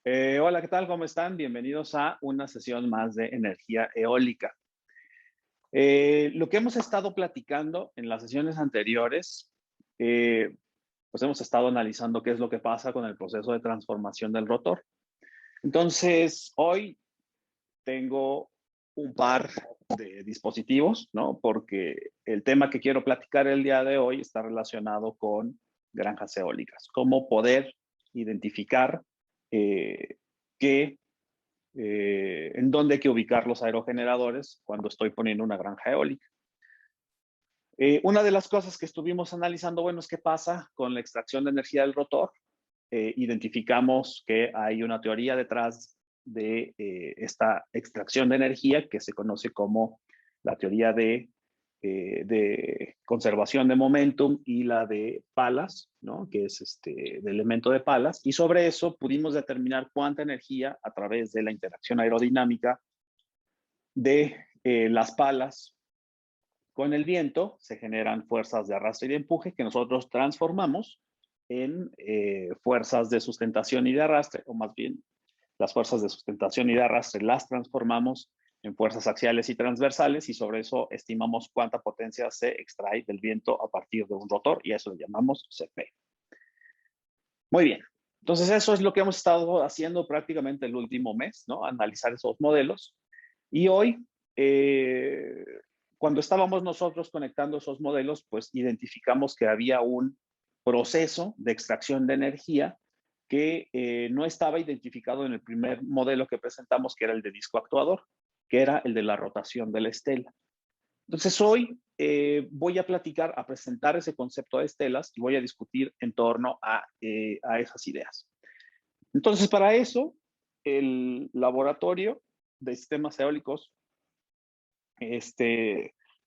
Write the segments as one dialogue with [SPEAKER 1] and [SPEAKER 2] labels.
[SPEAKER 1] Hola, ¿qué tal? ¿Cómo están? Bienvenidos a una sesión más de energía eólica. Lo que hemos estado platicando en las sesiones anteriores, eh, pues hemos estado analizando qué es lo que pasa con el proceso de transformación del rotor. Entonces, hoy tengo un par de dispositivos, ¿no? Porque el tema que quiero platicar el día de hoy está relacionado con granjas eólicas. Cómo poder identificar eh, qué en dónde hay que ubicar los aerogeneradores cuando estoy poniendo una granja eólica. Una de las cosas que estuvimos analizando, bueno, es qué pasa con la extracción de energía del rotor. Identificamos que hay una teoría detrás de esta extracción de energía que se conoce como la teoría de conservación de momentum y la de palas, ¿no? Que es de elemento de palas. Y sobre eso pudimos determinar cuánta energía a través de la interacción aerodinámica de las palas con el viento se generan fuerzas de arrastre y de empuje que nosotros transformamos en fuerzas de sustentación y de arrastre, o más bien las fuerzas de sustentación y de arrastre las transformamos en fuerzas axiales y transversales y sobre eso estimamos cuánta potencia se extrae del viento a partir de un rotor y a eso lo llamamos CP. Muy bien, entonces eso es lo que hemos estado haciendo prácticamente el último mes, ¿no? Analizar esos modelos. Y hoy, cuando estábamos nosotros conectando esos modelos, pues identificamos que había un proceso de extracción de energía que no estaba identificado en el primer modelo que presentamos, que era el de disco actuador, que era el de la rotación de la estela. Entonces hoy voy a platicar, a presentar ese concepto de estelas y voy a discutir en torno a esas ideas. Entonces para eso, el laboratorio de sistemas eólicos,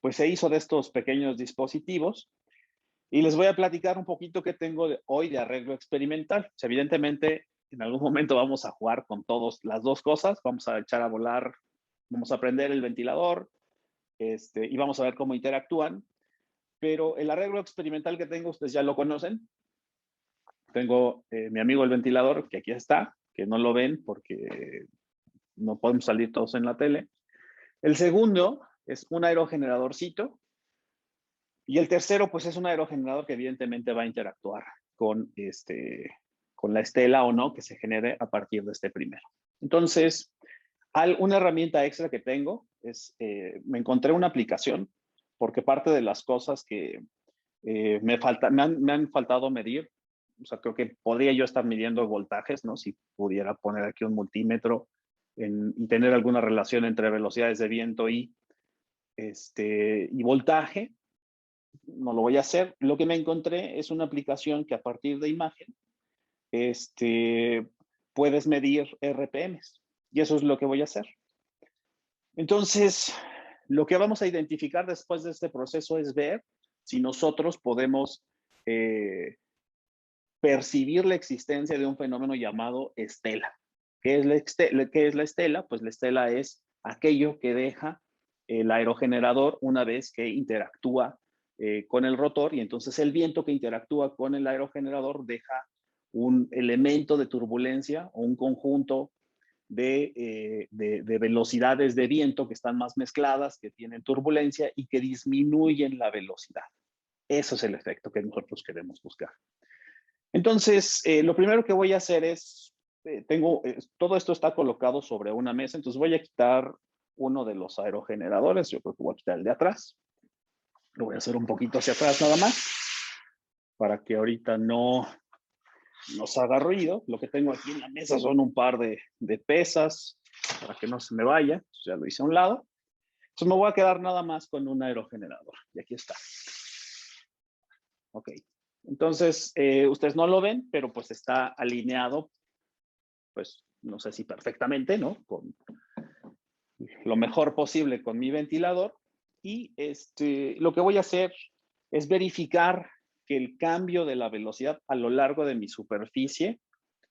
[SPEAKER 1] pues se hizo de estos pequeños dispositivos y les voy a platicar un poquito qué tengo hoy de arreglo experimental. Pues evidentemente, en algún momento vamos a jugar con todas las dos cosas, vamos a echar a volar, vamos a prender el ventilador, y vamos a ver cómo interactúan, pero el arreglo experimental que tengo, ustedes ya lo conocen. Tengo mi amigo el ventilador, que aquí está, que no lo ven porque no podemos salir todos en la tele. El segundo es un aerogeneradorcito. Y el tercero, pues es un aerogenerador que evidentemente va a interactuar con, con la estela o no que se genere a partir de este primero. Entonces, una herramienta extra que tengo es, me encontré una aplicación, porque parte de las cosas que me han faltado medir, o sea, creo que podría yo estar midiendo voltajes, ¿no? Si pudiera poner aquí un multímetro y tener alguna relación entre velocidades de viento y voltaje, no lo voy a hacer. Lo que me encontré es una aplicación que a partir de imagen, puedes medir RPMs. Y eso es lo que voy a hacer. Entonces, lo que vamos a identificar después de este proceso es ver si nosotros podemos percibir la existencia de un fenómeno llamado estela. ¿Qué es la estela? Pues la estela es aquello que deja el aerogenerador una vez que interactúa con el rotor y entonces el viento que interactúa con el aerogenerador deja un elemento de turbulencia o un conjunto de velocidades de viento que están más mezcladas, que tienen turbulencia y que disminuyen la velocidad. Eso es el efecto que nosotros queremos buscar. Entonces, lo primero que voy a hacer es, todo esto está colocado sobre una mesa, entonces voy a quitar uno de los aerogeneradores, yo creo que voy a quitar el de atrás, lo voy a hacer un poquito hacia atrás nada más, para que ahorita no nos haga ruido. Lo que tengo aquí en la mesa son un par de pesas, para que no se me vaya, ya lo hice a un lado. Entonces me voy a quedar nada más con un aerogenerador, y aquí está. Ok, entonces ustedes no lo ven, pero pues está alineado, pues no sé si perfectamente, ¿no? Con lo mejor posible con mi ventilador. Y lo que voy a hacer es verificar que el cambio de la velocidad a lo largo de mi superficie,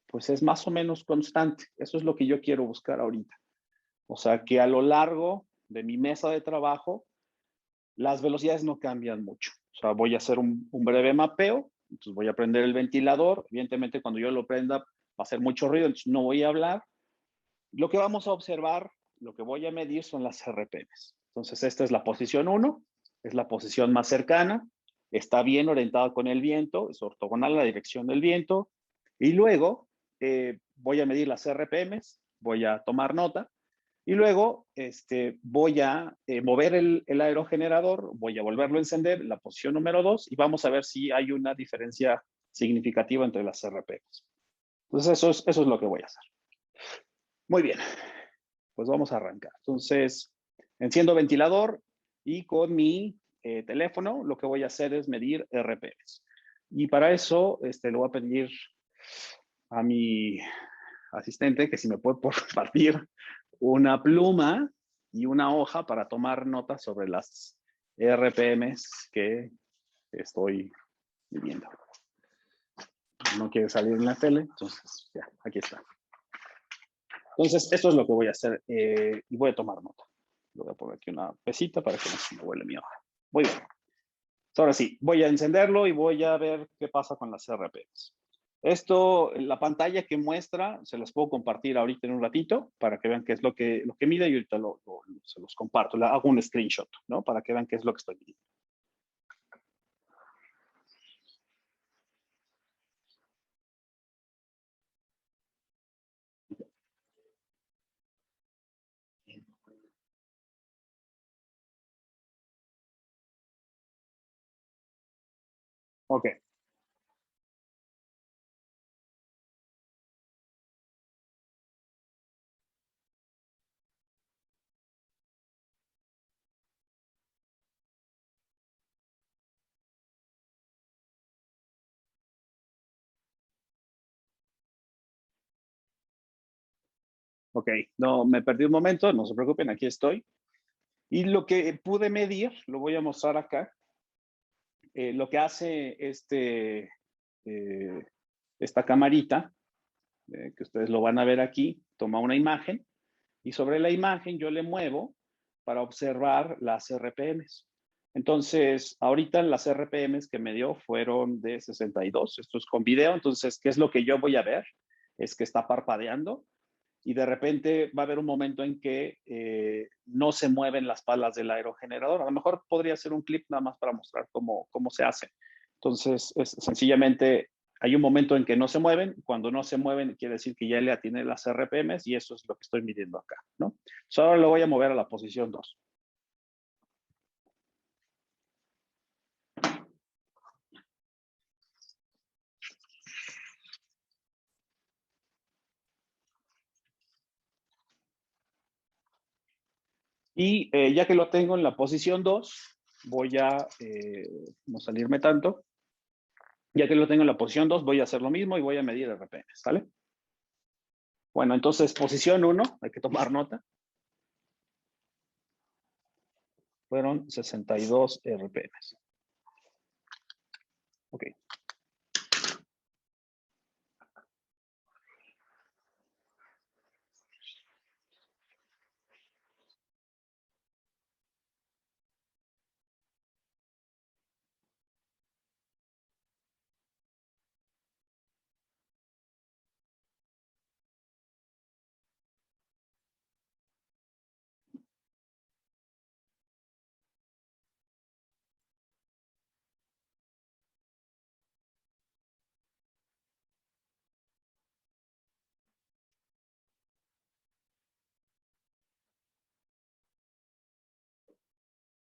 [SPEAKER 1] pues es más o menos constante. Eso es lo que yo quiero buscar ahorita. O sea, que a lo largo de mi mesa de trabajo, las velocidades no cambian mucho. O sea, voy a hacer un breve mapeo, entonces voy a prender el ventilador. Evidentemente, cuando yo lo prenda, va a ser mucho ruido, entonces no voy a hablar. Lo que vamos a observar, lo que voy a medir son las RPMs. Entonces, esta es la posición 1, es la posición más cercana, está bien orientada con el viento, es ortogonal a la dirección del viento, y luego voy a medir las RPMs, voy a tomar nota, y luego voy a mover el aerogenerador, voy a volverlo a encender, la posición número 2, y vamos a ver si hay una diferencia significativa entre las RPMs. Entonces, eso es lo que voy a hacer. Muy bien, pues vamos a arrancar. Entonces, enciendo ventilador y con mi teléfono lo que voy a hacer es medir RPMs. Y para eso le voy a pedir a mi asistente que si me puede compartir una pluma y una hoja para tomar notas sobre las RPMs que estoy midiendo. No quiere salir en la tele, entonces ya, aquí está. Entonces, esto es lo que voy a hacer y voy a tomar nota. Le voy a poner aquí una pesita para que no se me huele mi hoja. Muy bien. Ahora sí, voy a encenderlo y voy a ver qué pasa con las RPMs. Esto, la pantalla que muestra, se las puedo compartir ahorita en un ratito para que vean qué es lo que mide y ahorita se los comparto. Le hago un screenshot, ¿no? Para que vean qué es lo que estoy midiendo. Ok. Ok, no, me perdí un momento, no se preocupen, aquí estoy. Y lo que pude medir, lo voy a mostrar acá. Lo que hace esta camarita, que ustedes lo van a ver aquí, toma una imagen y sobre la imagen yo le muevo para observar las RPMs. Entonces, ahorita las RPMs que me dio fueron de 62, esto es con video, entonces, ¿qué es lo que yo voy a ver? Es que está parpadeando y de repente va a haber un momento en que no se mueven las palas del aerogenerador. A lo mejor podría ser un clip nada más para mostrar cómo se hace. Entonces, sencillamente hay un momento en que no se mueven. Cuando no se mueven, quiere decir que ya le atiene las RPMs y eso es lo que estoy midiendo acá, ¿no? Entonces, ahora lo voy a mover a la posición 2. Y ya que lo tengo en la posición 2, voy a no salirme tanto. Ya que lo tengo en la posición 2, voy a hacer lo mismo y voy a medir RPMs, ¿vale? Bueno, entonces posición 1, hay que tomar nota. Fueron 62 RPMs. Ok.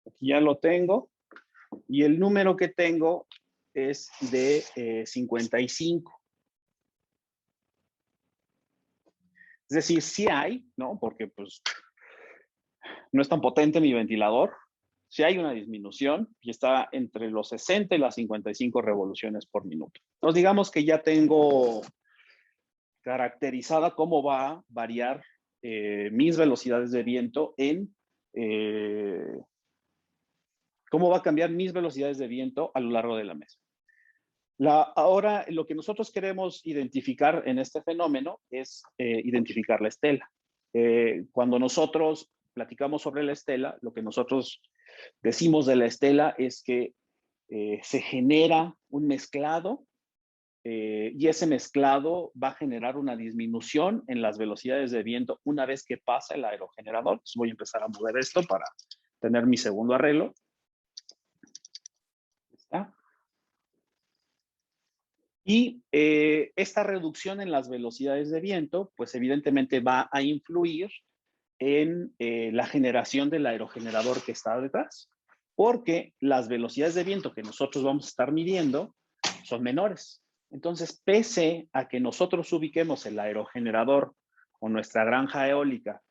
[SPEAKER 1] Aquí ya lo tengo. Y el número que tengo es de 55. Es decir, sí hay, ¿no? Porque pues no es tan potente mi ventilador. Sí hay una disminución y está entre los 60 y las 55 revoluciones por minuto. Entonces digamos que ya tengo caracterizada cómo va a variar mis velocidades de viento cómo va a cambiar mis velocidades de viento a lo largo de la mesa. Ahora, lo que nosotros queremos identificar en este fenómeno es identificar la estela. Cuando nosotros platicamos sobre la estela, lo que nosotros decimos de la estela es que se genera un mezclado y ese mezclado va a generar una disminución en las velocidades de viento una vez que pasa el aerogenerador. Entonces voy a empezar a mover esto para tener mi segundo arreglo. ¿Está? Y esta reducción en las velocidades de viento, pues evidentemente va a influir en la generación del aerogenerador que está detrás, porque las velocidades de viento que nosotros vamos a estar midiendo son menores. Entonces, pese a que nosotros ubiquemos el aerogenerador o nuestra granja eólica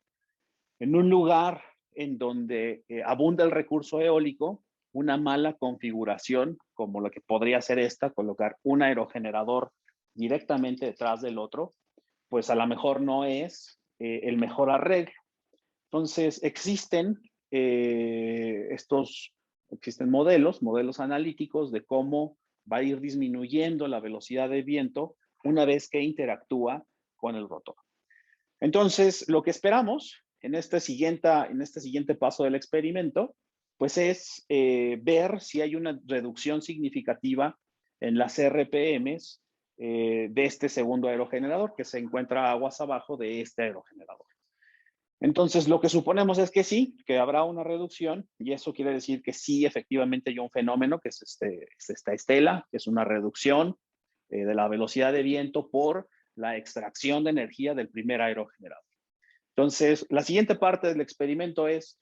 [SPEAKER 1] en un lugar en donde abunda el recurso eólico, una mala configuración, como lo que podría ser esta, colocar un aerogenerador directamente detrás del otro, pues a lo mejor no es el mejor arreglo. Entonces, existen modelos analíticos de cómo va a ir disminuyendo la velocidad de viento una vez que interactúa con el rotor. Entonces, lo que esperamos en este siguiente paso del experimento, pues es ver si hay una reducción significativa en las RPMs de este segundo aerogenerador que se encuentra aguas abajo de este aerogenerador. Entonces, lo que suponemos es que sí, que habrá una reducción, y eso quiere decir que sí, efectivamente hay un fenómeno que es esta estela, que es una reducción de la velocidad de viento por la extracción de energía del primer aerogenerador. Entonces, la siguiente parte del experimento es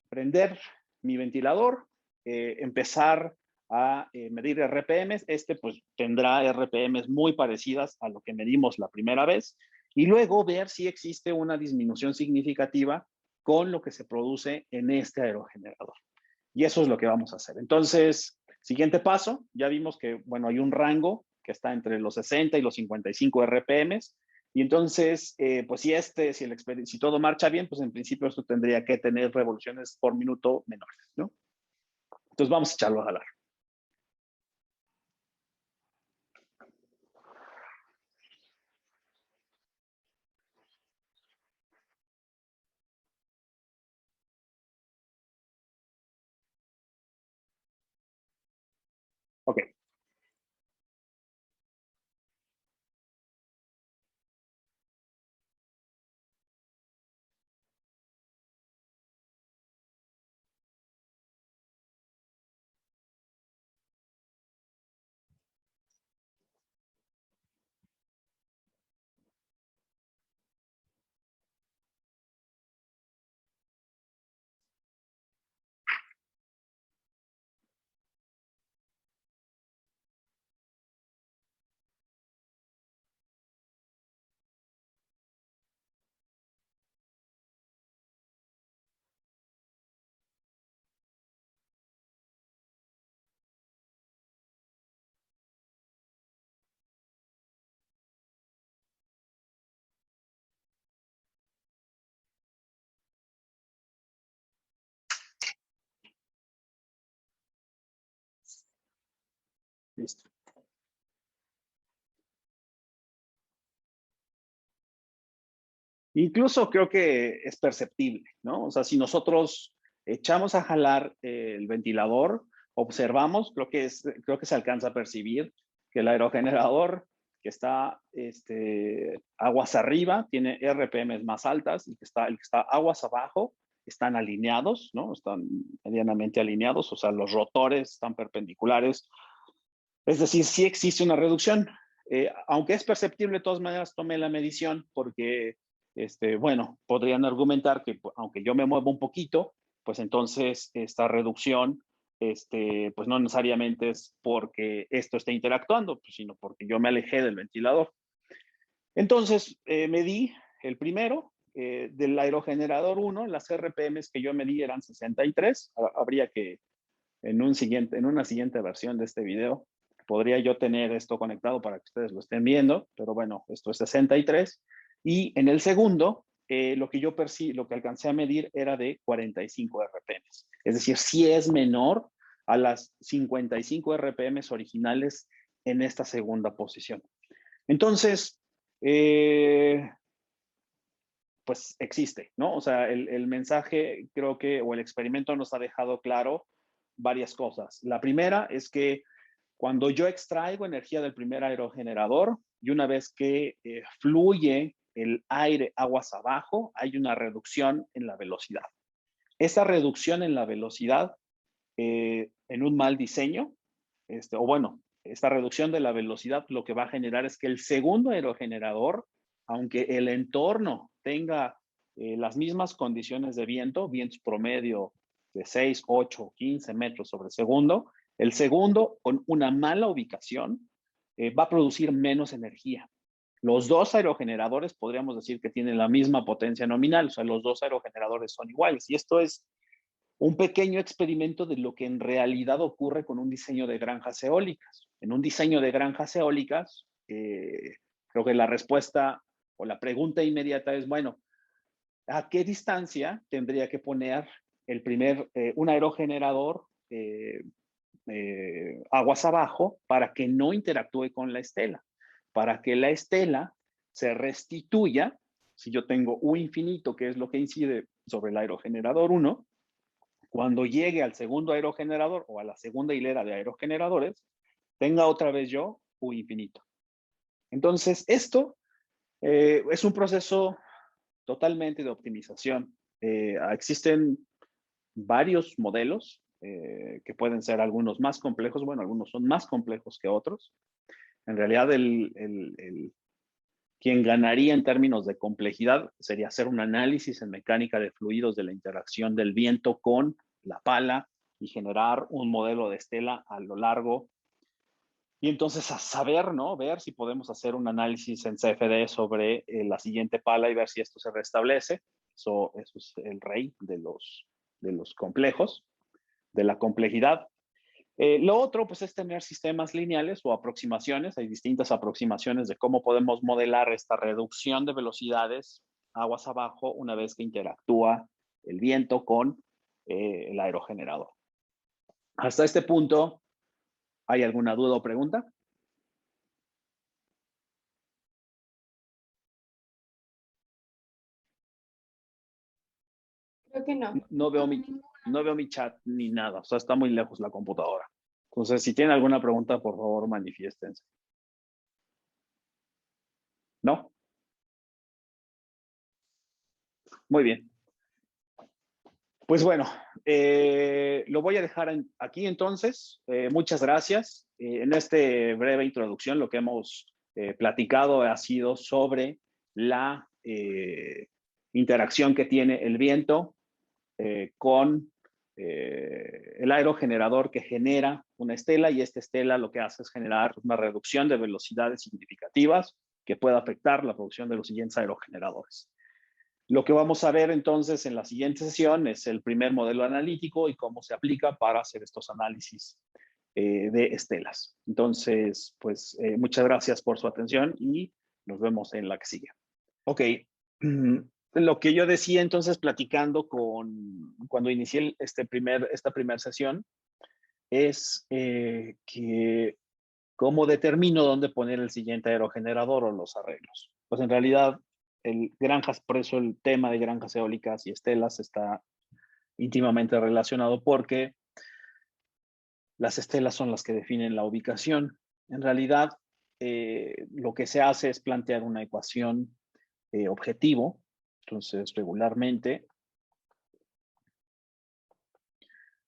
[SPEAKER 1] prender mi ventilador, empezar a medir RPMs. Pues tendrá RPMs muy parecidas a lo que medimos la primera vez, y luego ver si existe una disminución significativa con lo que se produce en este aerogenerador. Y eso es lo que vamos a hacer. Entonces, siguiente paso, ya vimos que, bueno, hay un rango que está entre los 60 y los 55 RPMs. Y entonces, pues si todo marcha bien, pues en principio esto tendría que tener revoluciones por minuto menores, ¿no? Entonces vamos a echarlo a jalar. Ok. Listo. Incluso creo que es perceptible, ¿no? O sea, si nosotros echamos a jalar el ventilador, observamos, creo que se alcanza a percibir que el aerogenerador que está aguas arriba tiene RPMs más altas, y el que está aguas abajo están alineados, ¿no? Están medianamente alineados, o sea, los rotores están perpendiculares. Es decir, sí existe una reducción. Aunque es perceptible, de todas maneras tomé la medición porque, bueno, podrían argumentar que aunque yo me muevo un poquito, pues entonces esta reducción, pues no necesariamente es porque esto esté interactuando, pues, sino porque yo me alejé del ventilador. Entonces, medí el primero, del aerogenerador 1, las RPMs que yo medí eran 63. Habría que, en una siguiente versión de este video, podría yo tener esto conectado para que ustedes lo estén viendo, pero bueno, esto es 63. Y en el segundo, lo que alcancé a medir era de 45 RPMs. Es decir, sí es menor a las 55 RPMs originales en esta segunda posición. Entonces, pues existe, ¿no? O sea, el mensaje creo que, o el experimento nos ha dejado claro varias cosas. La primera es que Cuando yo extraigo energía del primer aerogenerador y una vez que fluye el aire aguas abajo, hay una reducción en la velocidad. Esa reducción en la velocidad en un mal diseño, o bueno, esta reducción de la velocidad lo que va a generar es que el segundo aerogenerador, aunque el entorno tenga las mismas condiciones de viento, vientos promedio de 6, 8, 15 metros sobre segundo, el segundo con una mala ubicación va a producir menos energía. Los dos aerogeneradores podríamos decir que tienen la misma potencia nominal, o sea, los dos aerogeneradores son iguales. Y esto es un pequeño experimento de lo que en realidad ocurre con un diseño de granjas eólicas. En un diseño de granjas eólicas, creo que la respuesta o la pregunta inmediata es, bueno, ¿a qué distancia tendría que poner un aerogenerador aguas abajo para que no interactúe con la estela? Para que la estela se restituya, si yo tengo U infinito, que es lo que incide sobre el aerogenerador 1, cuando llegue al segundo aerogenerador o a la segunda hilera de aerogeneradores, tenga otra vez yo U infinito. Entonces, esto es un proceso totalmente de optimización. Existen varios modelos que pueden ser algunos más complejos, bueno, algunos son más complejos que otros. En realidad, quien ganaría en términos de complejidad sería hacer un análisis en mecánica de fluidos de la interacción del viento con la pala y generar un modelo de estela a lo largo. Y entonces a saber, ¿no? Ver si podemos hacer un análisis en CFD sobre la siguiente pala y ver si esto se restablece. Eso es el rey de los complejos, de la complejidad. Lo otro, pues, es tener sistemas lineales o aproximaciones. Hay distintas aproximaciones de cómo podemos modelar esta reducción de velocidades aguas abajo una vez que interactúa el viento con el aerogenerador. Hasta este punto, ¿hay alguna duda o pregunta?
[SPEAKER 2] Creo que no.
[SPEAKER 1] No veo no veo mi chat ni nada. O sea, está muy lejos la computadora. Entonces, si tienen alguna pregunta, por favor, manifiéstense. ¿No? Muy bien. Pues bueno, lo voy a dejar aquí entonces. Muchas gracias. En esta breve introducción, lo que hemos platicado ha sido sobre la interacción que tiene el viento con el aerogenerador que genera una estela, y esta estela lo que hace es generar una reducción de velocidades significativas que puede afectar la producción de los siguientes aerogeneradores. Lo que vamos a ver entonces en la siguiente sesión es el primer modelo analítico y cómo se aplica para hacer estos análisis de estelas. Entonces, pues muchas gracias por su atención y nos vemos en la que sigue. Ok, lo que yo decía entonces platicando cuando inicié esta primera sesión es que cómo determino dónde poner el siguiente aerogenerador o los arreglos. Pues en realidad por eso el tema de granjas eólicas y estelas está íntimamente relacionado porque las estelas son las que definen la ubicación. En realidad, lo que se hace es plantear una ecuación objetivo. Entonces, regularmente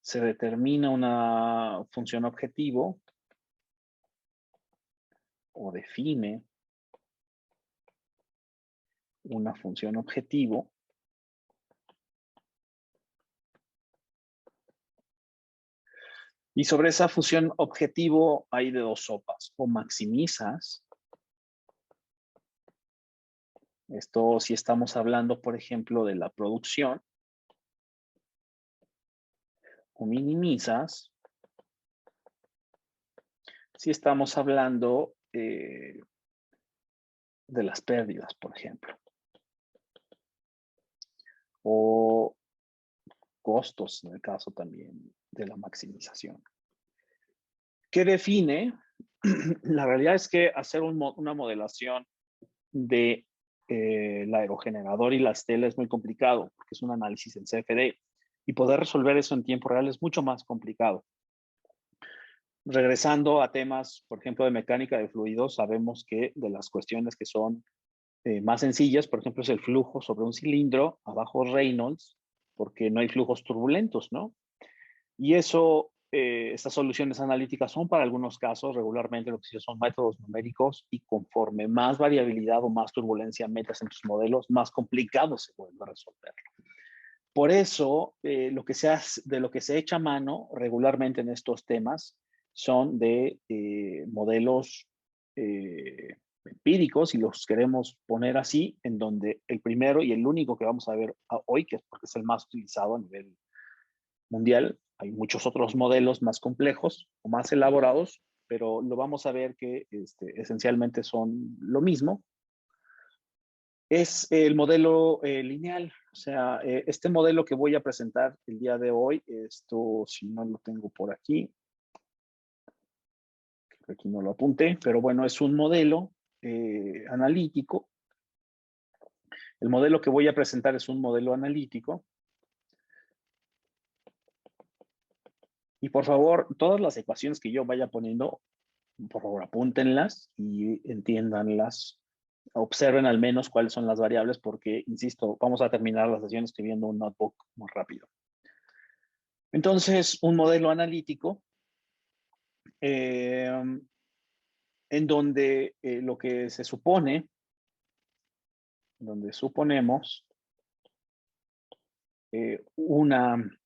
[SPEAKER 1] se determina una función objetivo o define una función objetivo y sobre esa función objetivo hay de dos sopas: o maximizas, esto si estamos hablando, por ejemplo, de la producción, o minimizas si estamos hablando de las pérdidas, por ejemplo, o costos en el caso también de la maximización. ¿Qué define? La realidad es que hacer una modelación de el aerogenerador y la estela es muy complicado porque es un análisis en CFD y poder resolver eso en tiempo real es mucho más complicado. regresando a temas, por ejemplo, de mecánica de fluidos, sabemos que de las cuestiones que son más sencillas, por ejemplo, es el flujo sobre un cilindro a bajo Reynolds, porque no hay flujos turbulentos, ¿no? Y eso, estas soluciones analíticas son para algunos casos, regularmente lo que sí son métodos numéricos, y conforme más variabilidad o más turbulencia metas en tus modelos, más complicado se vuelve a resolver. Por eso, de lo que se echa mano regularmente en estos temas son de modelos empíricos, y los queremos poner así, en donde el primero y el único que vamos a ver hoy, que es porque es el más utilizado a nivel mundial, hay muchos otros modelos más complejos o más elaborados, pero lo vamos a ver que esencialmente son lo mismo. Es el modelo lineal. O sea, este modelo que voy a presentar el día de hoy, esto si no lo tengo por aquí, creo que aquí no lo apunté, pero bueno, es un modelo analítico. El modelo que voy a presentar es un modelo analítico. Y por favor, todas las ecuaciones que yo vaya poniendo, por favor, apúntenlas y entiéndanlas. Observen al menos cuáles son las variables, porque, insisto, vamos a terminar la sesión escribiendo un notebook muy rápido. Entonces, un modelo analítico en donde lo que se supone, donde suponemos un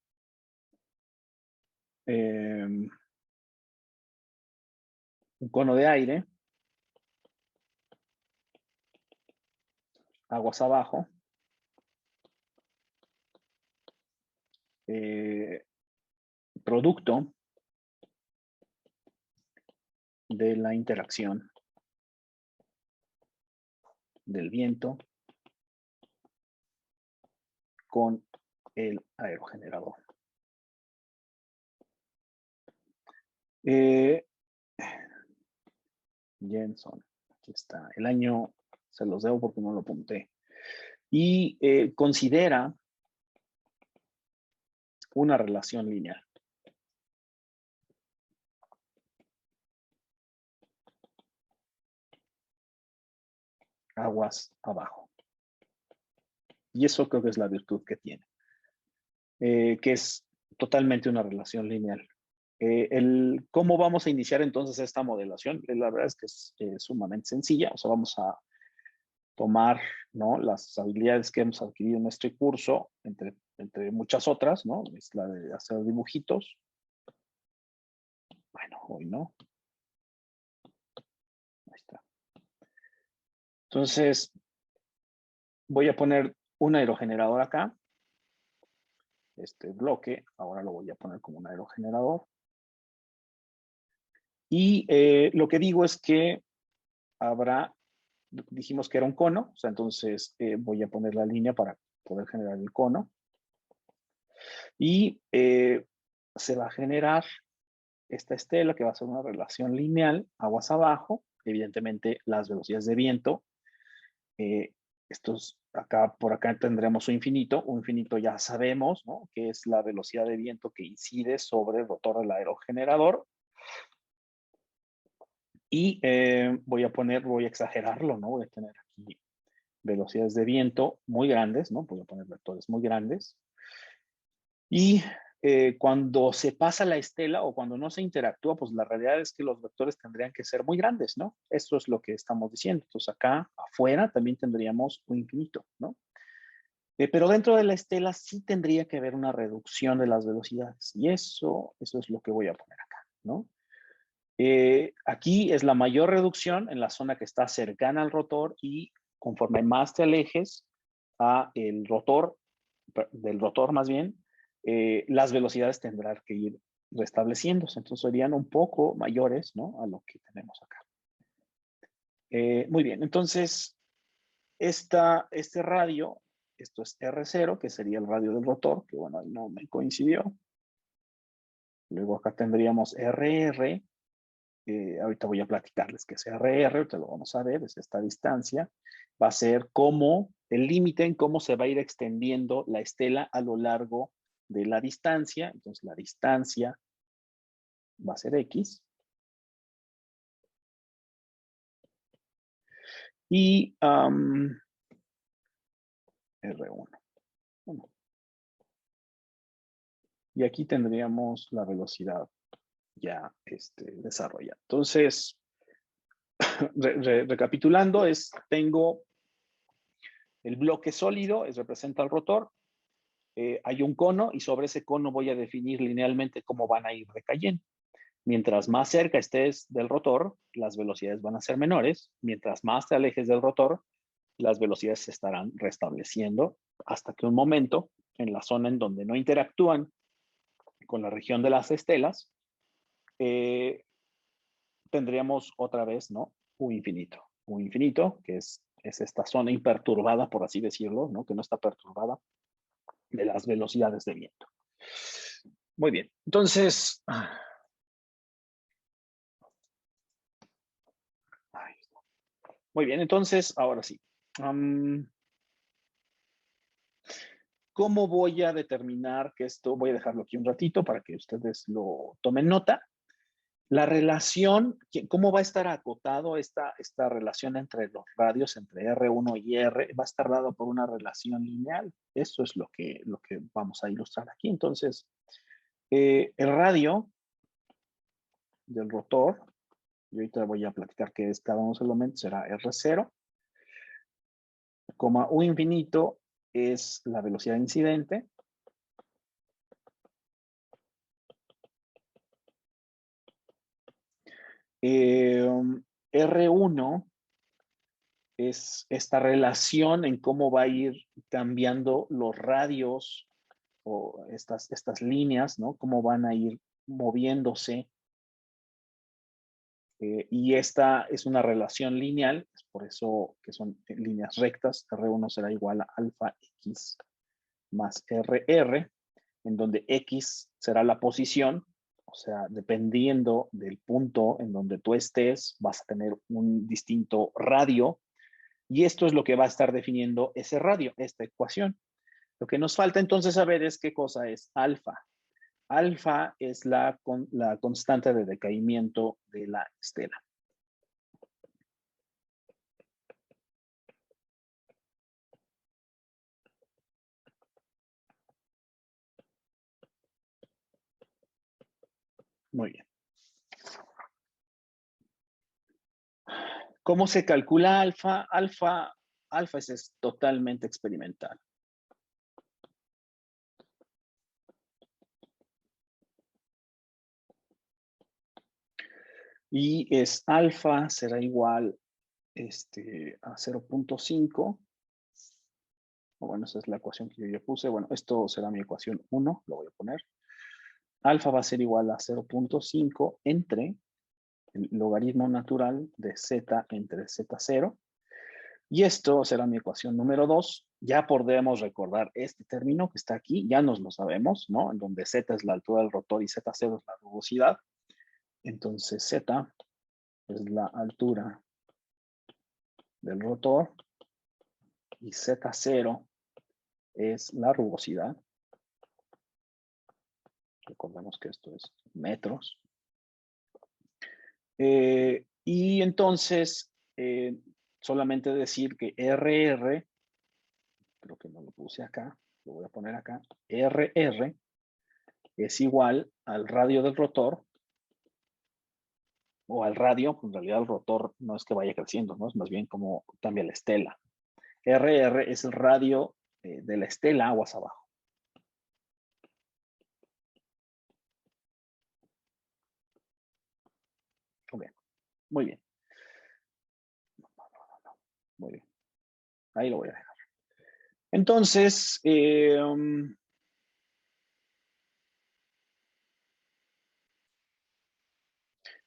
[SPEAKER 1] cono de aire, aguas abajo, producto de la interacción del viento con el aerogenerador. Jenson, aquí está. El año se los debo porque no lo apunté. Y considera una relación lineal. Aguas abajo. Y eso creo que es la virtud que tiene, que es totalmente una relación lineal. ¿Cómo vamos a iniciar entonces esta modelación? La verdad es que es sumamente sencilla. O sea, vamos a tomar, ¿no?, las habilidades que hemos adquirido en este curso, entre muchas otras, ¿no? Es la de hacer dibujitos. Bueno, hoy no. Ahí está. Entonces, voy a poner un aerogenerador acá. Este bloque, ahora lo voy a poner como un aerogenerador. Y lo que digo es que habrá, dijimos que era un cono, o sea, entonces voy a poner la línea para poder generar el cono. Y se va a generar esta estela que va a ser una relación lineal, aguas abajo, evidentemente las velocidades de viento. Por acá tendremos un infinito ya sabemos, ¿no?, que es la velocidad de viento que incide sobre el rotor del aerogenerador. Y voy a exagerarlo, ¿no? Voy a tener aquí velocidades de viento muy grandes, ¿no? Voy a poner vectores muy grandes. Y cuando se pasa la estela o cuando no se interactúa, pues la realidad es que los vectores tendrían que ser muy grandes, ¿no? Esto es lo que estamos diciendo. Entonces acá afuera también tendríamos un infinito, ¿no? Pero dentro de la estela sí tendría que haber una reducción de las velocidades. Y eso es lo que voy a poner acá, ¿no? Aquí es la mayor reducción en la zona que está cercana al rotor, y conforme más te alejes del rotor más bien, las velocidades tendrán que ir restableciéndose. Entonces serían un poco mayores, ¿no?, a lo que tenemos acá. Muy bien, entonces este radio, esto es R0, que sería el radio del rotor, que bueno, no me coincidió. Luego acá tendríamos RR. Ahorita voy a platicarles que es RR, ahorita lo vamos a ver, es esta distancia. Va a ser como el límite en cómo se va a ir extendiendo la estela a lo largo de la distancia. Entonces la distancia va a ser X. Y R1. Bueno, y aquí tendríamos la velocidad ya desarrollada. Entonces, recapitulando, tengo el bloque sólido, representa el rotor. Hay un cono y sobre ese cono voy a definir linealmente cómo van a ir decayendo. Mientras más cerca estés del rotor, las velocidades van a ser menores. Mientras más te alejes del rotor, las velocidades se estarán restableciendo hasta que un momento, en la zona en donde no interactúan con la región de las estelas, tendríamos otra vez, ¿no? U infinito. U infinito, que es esta zona imperturbada, por así decirlo, ¿no? Que no está perturbada de las velocidades de viento. Muy bien. Entonces, muy bien. Entonces, ahora sí. ¿Cómo voy a determinar que esto? Voy a dejarlo aquí un ratito para que ustedes lo tomen nota. La relación, ¿cómo va a estar acotado esta relación entre los radios, entre R1 y R? Va a estar dado por una relación lineal. Eso es lo que vamos a ilustrar aquí. Entonces, el radio del rotor, y ahorita voy a platicar qué es cada uno de los elementos, será R0, U infinito es la velocidad incidente. R1 es esta relación en cómo va a ir cambiando los radios o estas líneas, ¿no? Cómo van a ir moviéndose. Y esta es una relación lineal, es por eso que son líneas rectas. R1 será igual a alfa X más RR, en donde X será la posición, o sea, dependiendo del punto en donde tú estés, vas a tener un distinto radio. Y esto es lo que va a estar definiendo ese radio, esta ecuación. Lo que nos falta entonces saber es qué cosa es alfa. Alfa es la constante de decaimiento de la estela. Muy bien. ¿Cómo se calcula alfa? Alfa es totalmente experimental. Y es alfa será igual a 0.5. Bueno, esa es la ecuación que yo ya puse. Bueno, esto será mi ecuación 1, lo voy a poner. Alfa va a ser igual a 0.5 entre el logaritmo natural de z entre z0. Y esto será mi ecuación número 2. Ya podemos recordar este término que está aquí, ya nos lo sabemos, ¿no? En donde z es la altura del rotor y z0 es la rugosidad. Entonces z es la altura del rotor y z0 es la rugosidad. Recordemos que esto es metros. Y entonces, solamente decir que RR, creo que no lo puse acá, lo voy a poner acá, RR es igual al radio del rotor, o al radio, en realidad el rotor no es que vaya creciendo, ¿no? Es más bien como cambia la estela. RR es el radio de la estela aguas abajo. Ok, muy bien. Muy bien. Ahí lo voy a dejar. Entonces,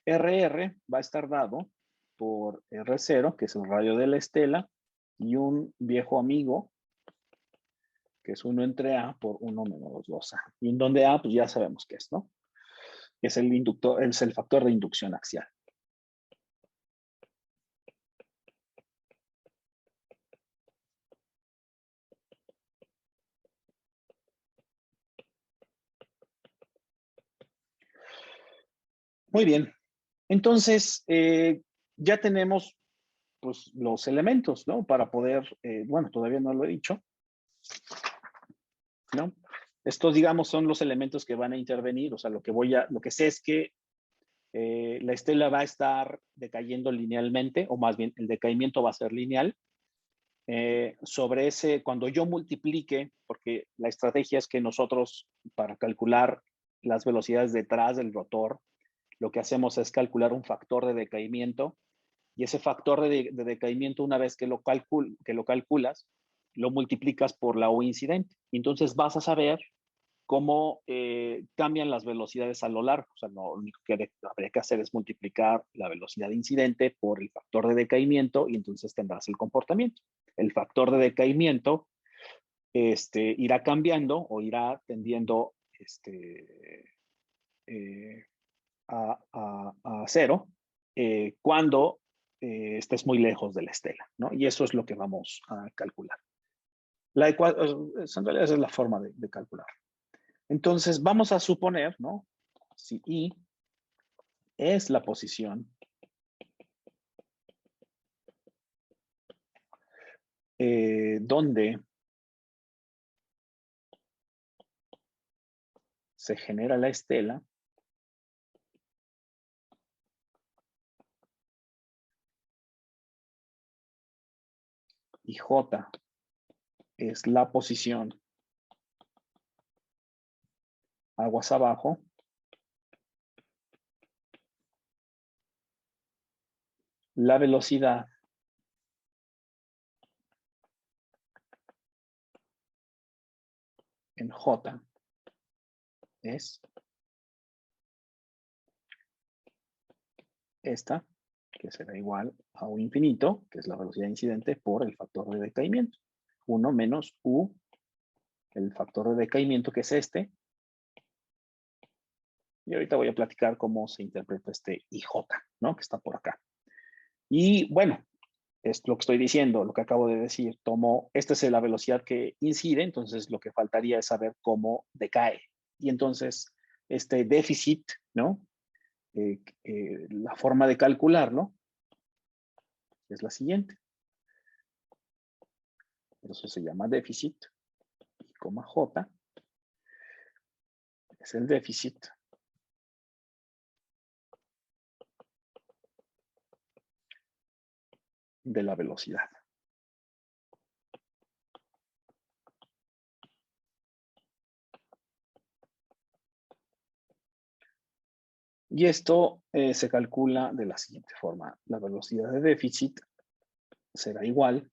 [SPEAKER 1] RR va a estar dado por R0, que es el radio de la estela, y un viejo amigo, que es 1 entre A por 1 menos 2A. Y en donde A, pues ya sabemos qué es, ¿no? Es el inductor, es el factor de inducción axial. Muy bien. Entonces, ya tenemos pues, los elementos, ¿no? Para poder, bueno, todavía no lo he dicho, ¿no? Estos, digamos, son los elementos que van a intervenir, o sea, lo que sé es que la estela va a estar decayendo linealmente, o más bien el decaimiento va a ser lineal. Sobre ese, cuando yo multiplique, porque la estrategia es que nosotros, para calcular las velocidades detrás del rotor, lo que hacemos es calcular un factor de decaimiento, y ese factor de decaimiento, una vez que lo calculas, lo multiplicas por la U incidente. Entonces vas a saber cómo cambian las velocidades a lo largo. O sea, lo único que habría que hacer es multiplicar la velocidad incidente por el factor de decaimiento y entonces tendrás el comportamiento. El factor de decaimiento irá cambiando o irá tendiendo a cero cuando estés muy lejos de la estela, ¿no? Y eso es lo que vamos a calcular. En realidad esa es la forma de calcular. Entonces, vamos a suponer, ¿no? Si I es la posición donde se genera la estela, y J es la posición aguas abajo, la velocidad en J es esta, que será igual a U infinito, que es la velocidad incidente, por el factor de decaimiento. 1 menos U, el factor de decaimiento, que es este. Y ahorita voy a platicar cómo se interpreta este IJ, ¿no? Que está por acá. Y bueno, es lo que estoy diciendo, lo que acabo de decir. Esta es la velocidad que incide, entonces lo que faltaría es saber cómo decae. Y entonces, este déficit, ¿no? La forma de calcularlo es la siguiente. Por eso se llama déficit, y coma J es el déficit de la velocidad. Y esto se calcula de la siguiente forma. La velocidad de déficit será igual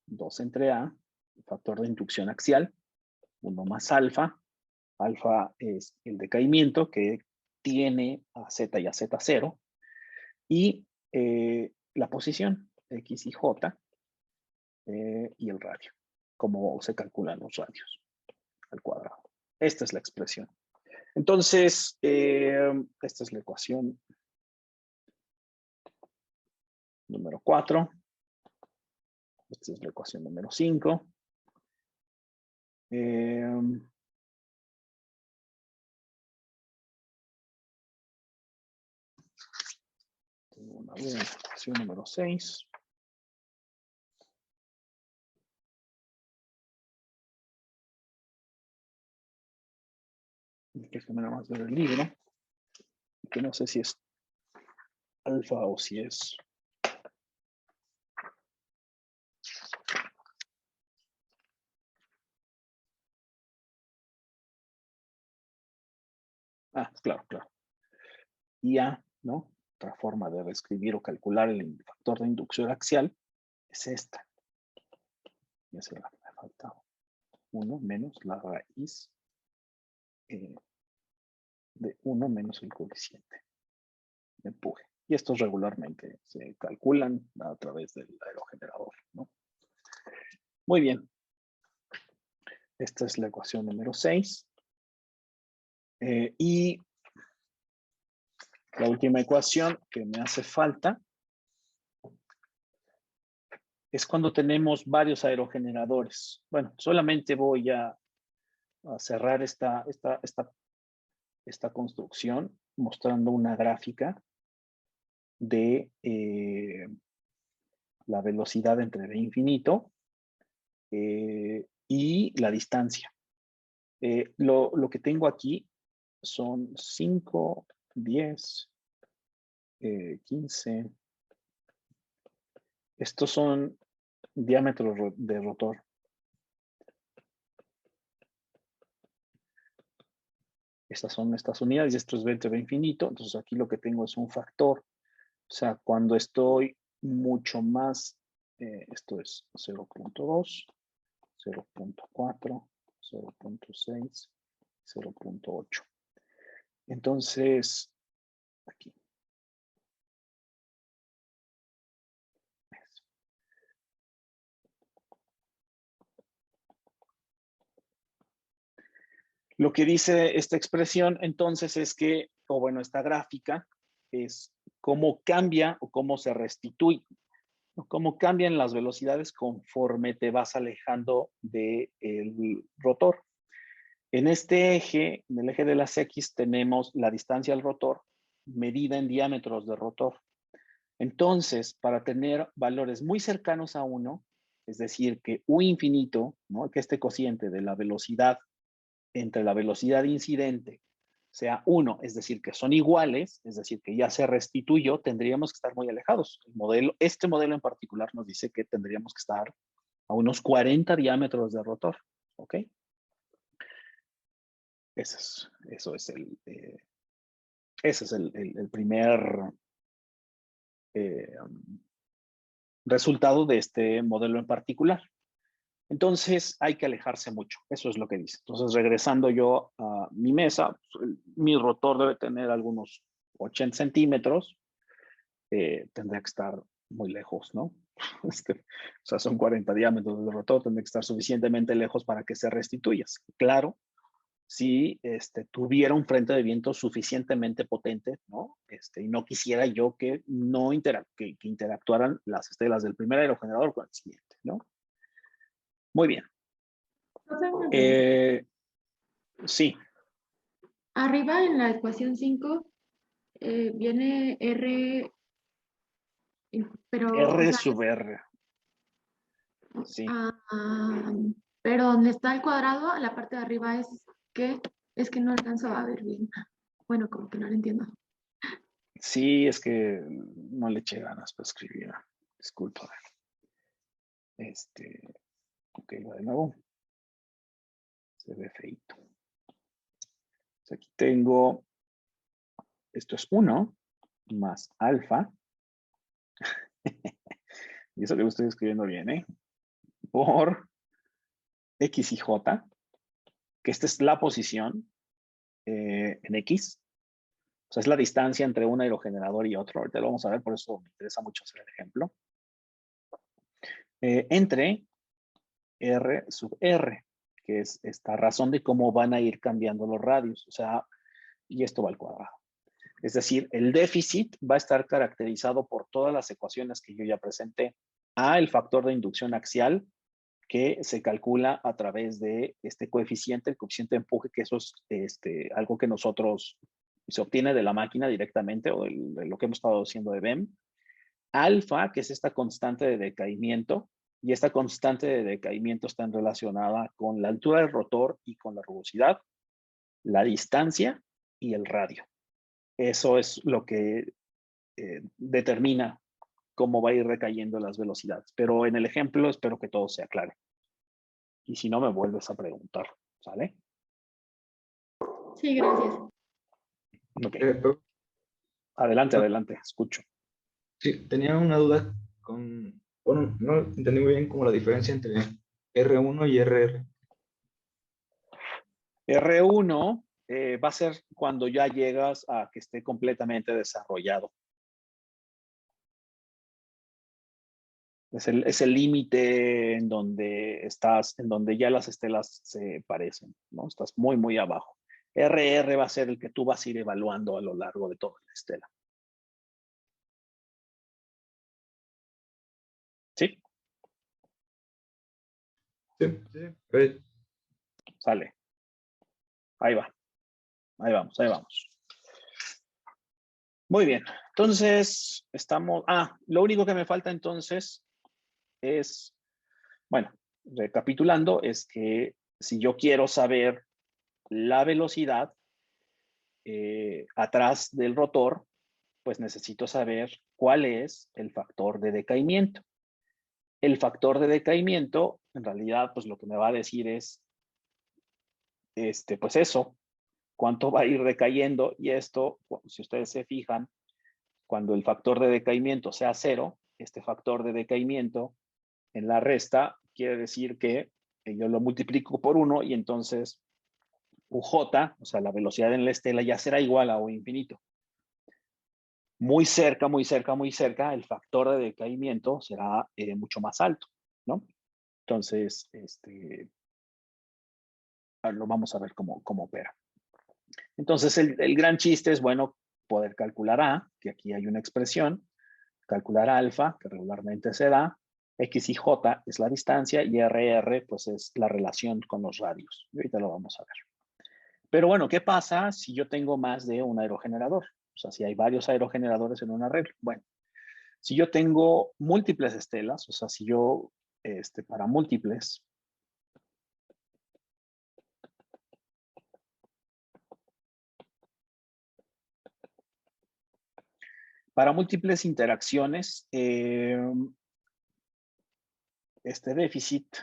[SPEAKER 1] 2 entre A, el factor de inducción axial, 1 más alfa. Alfa es el decaimiento que tiene a Z y a Z0. Y la posición, X y J, y el radio, como se calculan los radios al cuadrado. Esta es la expresión. Entonces, esta es la ecuación número 4. Esta es la ecuación número 5. Tengo una ecuación número 6. Déjame nada más ver el libro, que no sé si es alfa o si es... Ah, claro, claro. Y A, ¿no? Otra forma de reescribir o calcular el factor de inducción axial es esta. Ya se la me ha faltado. 1 menos la raíz de 1 menos el coeficiente de empuje. Y estos regularmente se calculan a través del aerogenerador, ¿no? Muy bien. Esta es la ecuación número 6. Y la última ecuación que me hace falta es cuando tenemos varios aerogeneradores. Bueno, solamente voy a cerrar esta construcción mostrando una gráfica de la velocidad entre V infinito y la distancia. Lo que tengo aquí son 5, 10, 15. Estos son diámetros de rotor. Estas son estas unidades y esto es 20 V infinito. Entonces aquí lo que tengo es un factor. O sea, cuando estoy mucho más, esto es 0.2, 0.4, 0.6, 0.8. Entonces, aquí. Lo que dice esta expresión entonces es que, o bueno, esta gráfica es cómo cambia o cómo se restituye, o cómo cambian las velocidades conforme te vas alejando del rotor. En este eje, en el eje de las X, tenemos la distancia al rotor medida en diámetros de rotor. Entonces, para tener valores muy cercanos a 1, es decir, que U infinito, ¿no? Que este cociente de la velocidad entre la velocidad incidente sea 1, es decir, que son iguales, es decir, que ya se restituyó, tendríamos que estar muy alejados. Este modelo en particular nos dice que tendríamos que estar a unos 40 diámetros de rotor, ¿ok? Ese es el primer resultado de este modelo en particular. Entonces hay que alejarse mucho, eso es lo que dice. Entonces regresando yo a mi mesa, mi rotor debe tener algunos 80 centímetros, tendría que estar muy lejos, ¿no? O sea, son 40 diámetros de rotor, tendría que estar suficientemente lejos para que se restituya. Claro, si tuviera un frente de viento suficientemente potente, ¿no? Y no quisiera yo que que interactuaran las estelas del primer aerogenerador con el siguiente, ¿no? Muy bien. Sí.
[SPEAKER 2] Arriba en la ecuación 5 viene R, pero, o
[SPEAKER 1] R
[SPEAKER 2] sea,
[SPEAKER 1] sub R. Sí.
[SPEAKER 2] pero donde está el cuadrado, a la parte de arriba es que no alcanzo a ver bien. Bueno, como que no lo entiendo.
[SPEAKER 1] Sí, es que no le eché ganas para escribir. Disculpa. Ok, va de nuevo. Se ve feito. Aquí tengo, esto es 1 más alfa. Y eso que lo estoy escribiendo bien, ¿eh? Por X y J, que esta es la posición en X. O sea, es la distancia entre un aerogenerador y otro. Ahorita lo vamos a ver, por eso me interesa mucho hacer el ejemplo. Entre R sub R, que es esta razón de cómo van a ir cambiando los radios. O sea, y esto va al cuadrado. Es decir, el déficit va a estar caracterizado por todas las ecuaciones que yo ya presenté. A, el factor de inducción axial, que se calcula a través de este coeficiente, el coeficiente de empuje, que eso es algo que nosotros se obtiene de la máquina directamente o de lo que hemos estado haciendo de BEM. Alfa, que es esta constante de decaimiento, y esta constante de decaimiento está relacionada con la altura del rotor y con la rugosidad, la distancia y el radio. Eso es lo que determina cómo va a ir recayendo las velocidades. Pero en el ejemplo espero que todo sea claro. Y si no, me vuelves a preguntar, ¿sale?
[SPEAKER 2] Sí, gracias.
[SPEAKER 1] Ok. Adelante, adelante, escucho.
[SPEAKER 3] Sí, tenía una duda bueno, no entendí muy bien como la diferencia entre R1 y RR.
[SPEAKER 1] R1 va a ser cuando ya llegas a que esté completamente desarrollado. Es el límite en donde estás, en donde ya las estelas se parecen, ¿no? Estás muy, muy abajo. RR va a ser el que tú vas a ir evaluando a lo largo de toda la estela. ¿Sí?
[SPEAKER 3] Sí.
[SPEAKER 1] Sale. Ahí va. Ahí vamos, ahí vamos. Muy bien. Entonces, estamos... lo único que me falta entonces es, bueno, recapitulando, es que si yo quiero saber la velocidad atrás del rotor, pues necesito saber cuál es el factor de decaimiento. El factor de decaimiento, en realidad, pues lo que me va a decir es, pues eso, cuánto va a ir decayendo, y esto, si ustedes se fijan, cuando el factor de decaimiento sea 0, este factor de decaimiento en la resta quiere decir que yo lo multiplico por 1 y entonces UJ, o sea, la velocidad en la estela ya será igual a U infinito. Muy cerca, muy cerca, muy cerca, el factor de decaimiento será mucho más alto, ¿no? Entonces, lo vamos a ver cómo opera. Entonces, el gran chiste es, bueno, poder calcular A, que aquí hay una expresión, calcular alfa, que regularmente se da, X y J es la distancia, y RR, pues es la relación con los radios. Y ahorita lo vamos a ver. Pero bueno, ¿qué pasa si yo tengo más de un aerogenerador? O sea, si hay varios aerogeneradores en una red. Bueno, si yo tengo múltiples estelas, o sea, si yo, para múltiples, interacciones, este déficit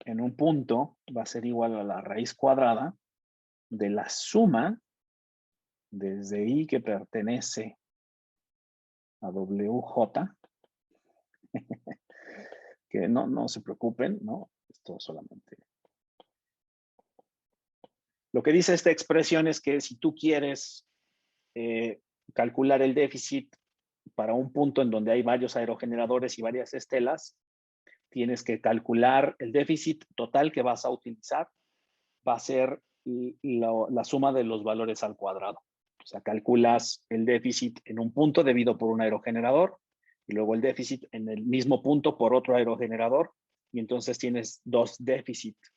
[SPEAKER 1] en un punto va a ser igual a la raíz cuadrada de la suma desde I, que pertenece a WJ, que no se preocupen, ¿no? Esto solamente. Lo que dice esta expresión es que si tú quieres calcular el déficit para un punto en donde hay varios aerogeneradores y varias estelas, tienes que calcular el déficit total que vas a utilizar. Va a ser la suma de los valores al cuadrado. O sea, calculas el déficit en un punto debido por un aerogenerador, y luego el déficit en el mismo punto por otro aerogenerador, y entonces tienes dos déficits.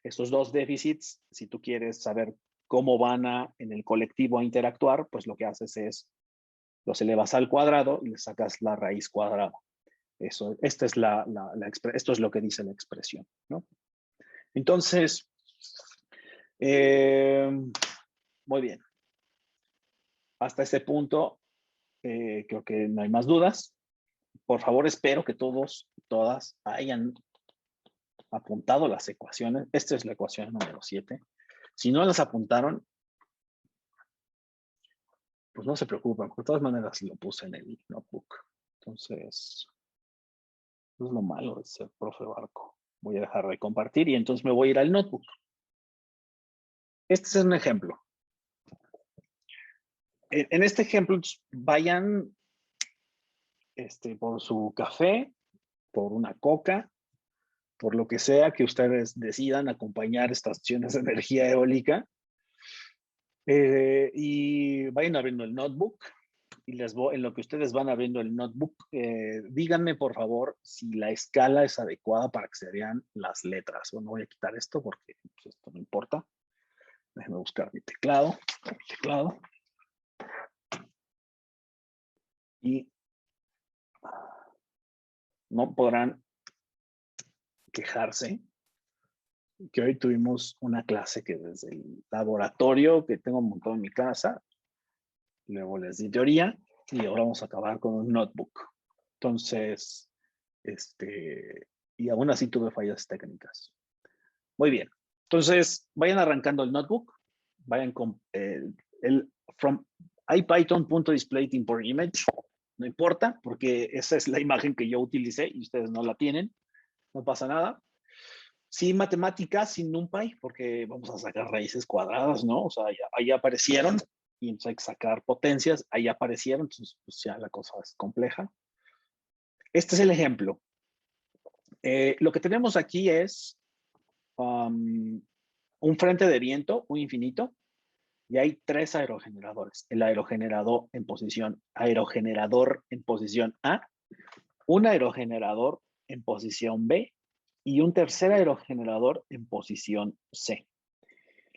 [SPEAKER 1] Esos dos déficits, si tú quieres saber cómo van en el colectivo a interactuar, pues lo que haces es los elevas al cuadrado y le sacas la raíz cuadrada. Esto es lo que dice la expresión, ¿no? Entonces, muy bien. Hasta este punto, creo que no hay más dudas. Por favor, espero que todas hayan apuntado las ecuaciones. Esta es la ecuación número 7. Si no las apuntaron, pues no se preocupen. De todas maneras, lo puse en el notebook. Entonces, eso es lo malo de ser profe Barco. Voy a dejar de compartir y entonces me voy a ir al notebook. Este es un ejemplo. En este ejemplo, vayan por su café, por una coca, por lo que sea que ustedes decidan acompañar estaciones de energía eólica. Y vayan abriendo el notebook. Y en lo que ustedes van abriendo el notebook, díganme por favor si la escala es adecuada para que se vean las letras. Bueno, voy a quitar esto porque pues, esto no importa. Déjenme buscar mi teclado. Y no podrán quejarse que hoy tuvimos una clase que desde el laboratorio que tengo montado en mi casa, luego les di teoría y ahora vamos a acabar con un notebook. Entonces, y aún así tuve fallas técnicas. Muy bien. Entonces, vayan arrancando el notebook. Vayan con from ipython.displayImportImage. No importa, porque esa es la imagen que yo utilicé y ustedes no la tienen. No pasa nada. Sí, matemáticas sin NumPy, porque vamos a sacar raíces cuadradas, ¿no? O sea, ahí aparecieron y entonces hay que sacar potencias. Ahí aparecieron, entonces pues ya la cosa es compleja. Este es el ejemplo. Lo que tenemos aquí es un frente de viento, un infinito, y hay tres aerogeneradores. El aerogenerador en posición A, un aerogenerador en posición B y un tercer aerogenerador en posición C.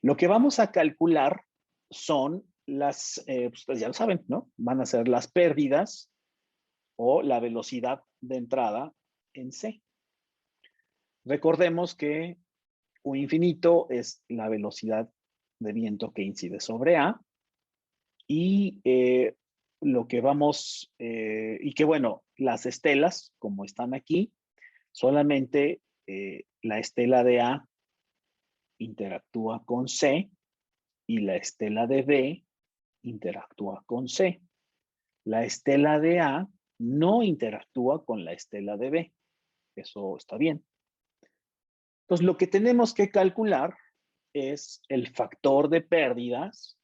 [SPEAKER 1] Lo que vamos a calcular son las, ustedes ya lo saben, ¿no? Van a ser las pérdidas o la velocidad de entrada en C. Recordemos que U infinito es la velocidad de viento que incide sobre A y lo que vamos, y que bueno, las estelas, como están aquí, solamente la estela de A interactúa con C y la estela de B interactúa con C. La estela de A no interactúa con la estela de B. Eso está bien. Entonces, lo que tenemos que calcular es el factor de pérdidas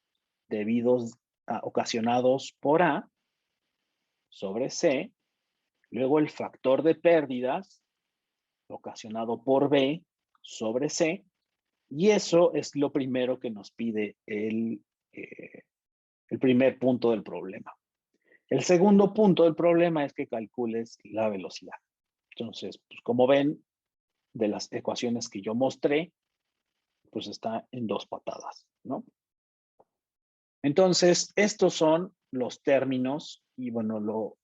[SPEAKER 1] ocasionados por A sobre C, luego el factor de pérdidas ocasionado por B sobre C, y eso es lo primero que nos pide el primer punto del problema. El segundo punto del problema es que calcules la velocidad. Entonces, pues como ven, de las ecuaciones que yo mostré, pues está en 2 patadas, ¿no? Entonces, estos son los términos y bueno,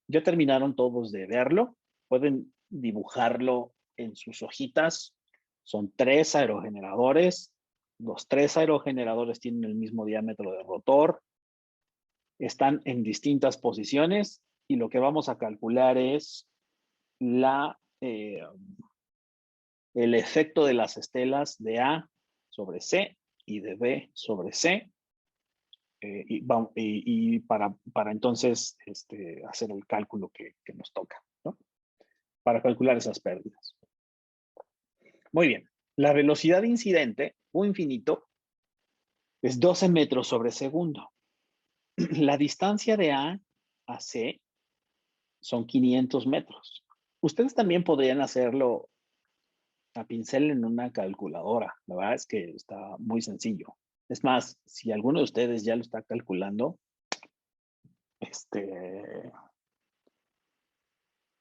[SPEAKER 1] ya terminaron todos de verlo. Pueden dibujarlo en sus hojitas. Son 3 aerogeneradores. Los 3 aerogeneradores tienen el mismo diámetro de rotor. Están en distintas posiciones y lo que vamos a calcular es el efecto de las estelas de A sobre C y de B sobre C. Y para entonces hacer el cálculo que nos toca, ¿no? Para calcular esas pérdidas. Muy bien. La velocidad incidente, U infinito, es 12 metros sobre segundo. La distancia de A a C son 500 metros. Ustedes también podrían hacerlo a pincel en una calculadora. La verdad es que está muy sencillo. Es más, si alguno de ustedes ya lo está calculando,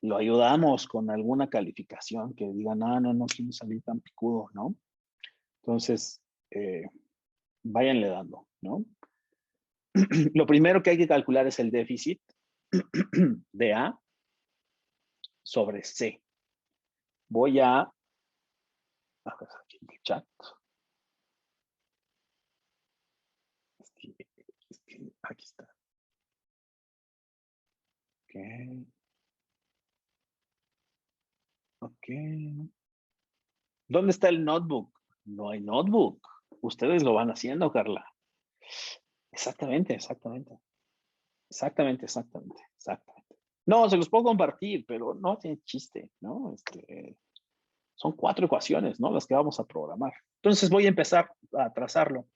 [SPEAKER 1] lo ayudamos con alguna calificación que diga, no quiero salir tan picudo, ¿no? Entonces, váyanle dando, ¿no? Lo primero que hay que calcular es el déficit de A sobre C. Voy a ver aquí en el chat. Aquí está. Ok. Ok. ¿Dónde está el notebook? No hay notebook. Ustedes lo van haciendo, Carla. Exactamente. No, se los puedo compartir, pero no tiene chiste, ¿no? Son 4 ecuaciones, ¿no? Las que vamos a programar. Entonces voy a empezar a trazarlo.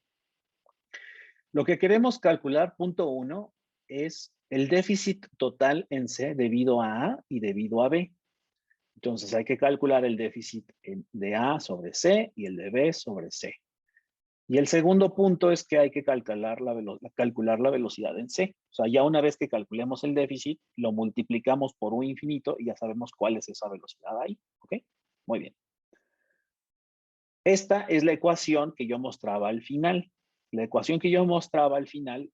[SPEAKER 1] Lo que queremos calcular, punto 1, es el déficit total en C debido a A y debido a B. Entonces hay que calcular el déficit de A sobre C y el de B sobre C. Y el segundo punto es que hay que calcular la velocidad en C. O sea, ya una vez que calculemos el déficit, lo multiplicamos por U infinito y ya sabemos cuál es esa velocidad ahí. ¿Ok? Muy bien. Esta es la ecuación que yo mostraba al final. La ecuación que yo mostraba al final,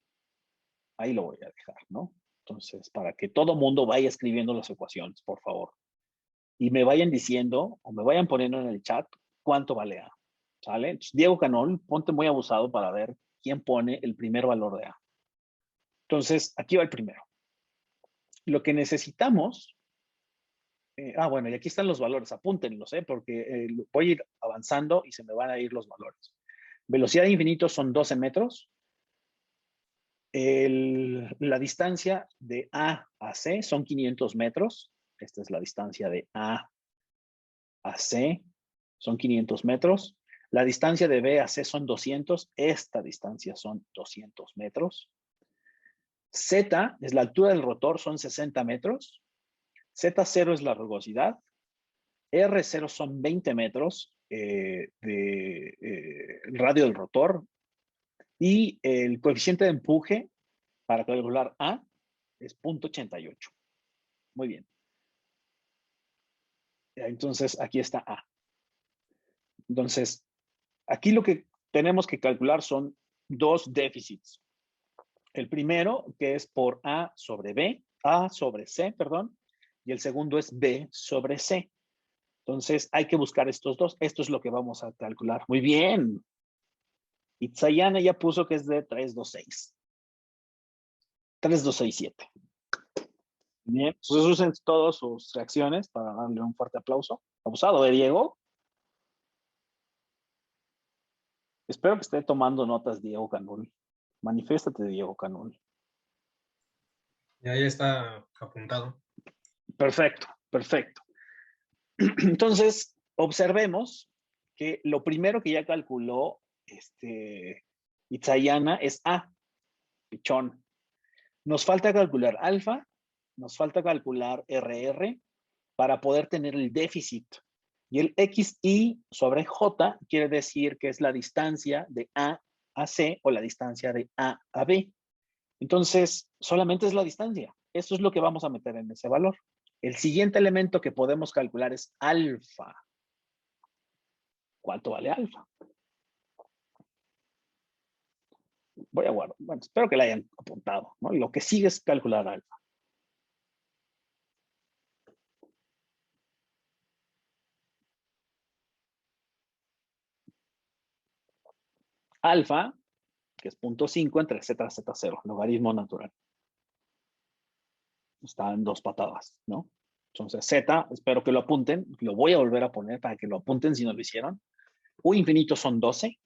[SPEAKER 1] ahí lo voy a dejar, ¿no? Entonces, para que todo mundo vaya escribiendo las ecuaciones, por favor. Y me vayan diciendo o me vayan poniendo en el chat cuánto vale A. ¿Sale? Entonces, Diego Canol, ponte muy abusado para ver quién pone el primer valor de A. Entonces, aquí va el primero. Lo que necesitamos, bueno, y aquí están los valores, apúntenlos, porque voy a ir avanzando y se me van a ir los valores. Velocidad de infinito son 12 metros. La distancia de A a C son 500 metros. Esta es la distancia de A a C, son 500 metros. La distancia de B a C son 200. Esta distancia son 200 metros. Z es la altura del rotor, son 60 metros. Z0 es la rugosidad. R0 son 20 metros el radio del rotor. Y el coeficiente de empuje para calcular A es 0.88. Muy bien. Entonces, aquí está A. Entonces, aquí lo que tenemos que calcular son 2 déficits. El primero, que es por A sobre B, A sobre C, perdón, y el segundo es B sobre C. Entonces, hay que buscar estos dos. Esto es lo que vamos a calcular. Muy bien. Itzayana ya puso que es de 326. 3267. Bien, entonces usen todas sus reacciones para darle un fuerte aplauso. Abusado de Diego. Espero que esté tomando notas Diego Canul. Manifiéstate, Diego Canul.
[SPEAKER 4] Ya está apuntado.
[SPEAKER 1] Perfecto, perfecto. Entonces, observemos que lo primero que ya calculó Itzayana es A, pichón. Nos falta calcular alfa, nos falta calcular RR para poder tener el déficit. Y el XI sobre J quiere decir que es la distancia de A a C o la distancia de A a B. Entonces, solamente es la distancia. Eso es lo que vamos a meter en ese valor. El siguiente elemento que podemos calcular es alfa. ¿Cuánto vale alfa? Voy a guardar. Bueno, espero que la hayan apuntado, ¿no? Y lo que sigue es calcular alfa. Alfa, que es 0.5 entre z, z0, logaritmo natural. Está en dos patadas, ¿no? Entonces, z, espero que lo apunten. Lo voy a volver a poner para que lo apunten si no lo hicieron. U infinito son 12.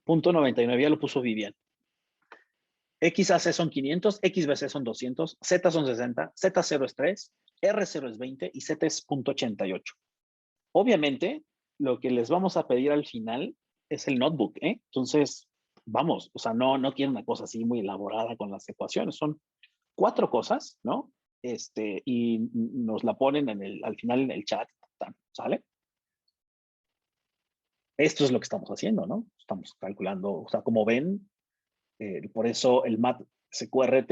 [SPEAKER 1] 0.99, ya lo puso Vivian. XAC son 500, XBC son 200, Z son 60, Z0 es 3, R0 es 20 y Z es 0.88. Obviamente, lo que les vamos a pedir al final es el notebook, ¿eh? Entonces, vamos, o sea, no quiero una cosa así muy elaborada con las ecuaciones, son 4 cosas, ¿no? Y nos la ponen al final en el chat, ¿sale? Esto es lo que estamos haciendo, ¿no? Estamos calculando, o sea, como ven, por eso el MAT CQRT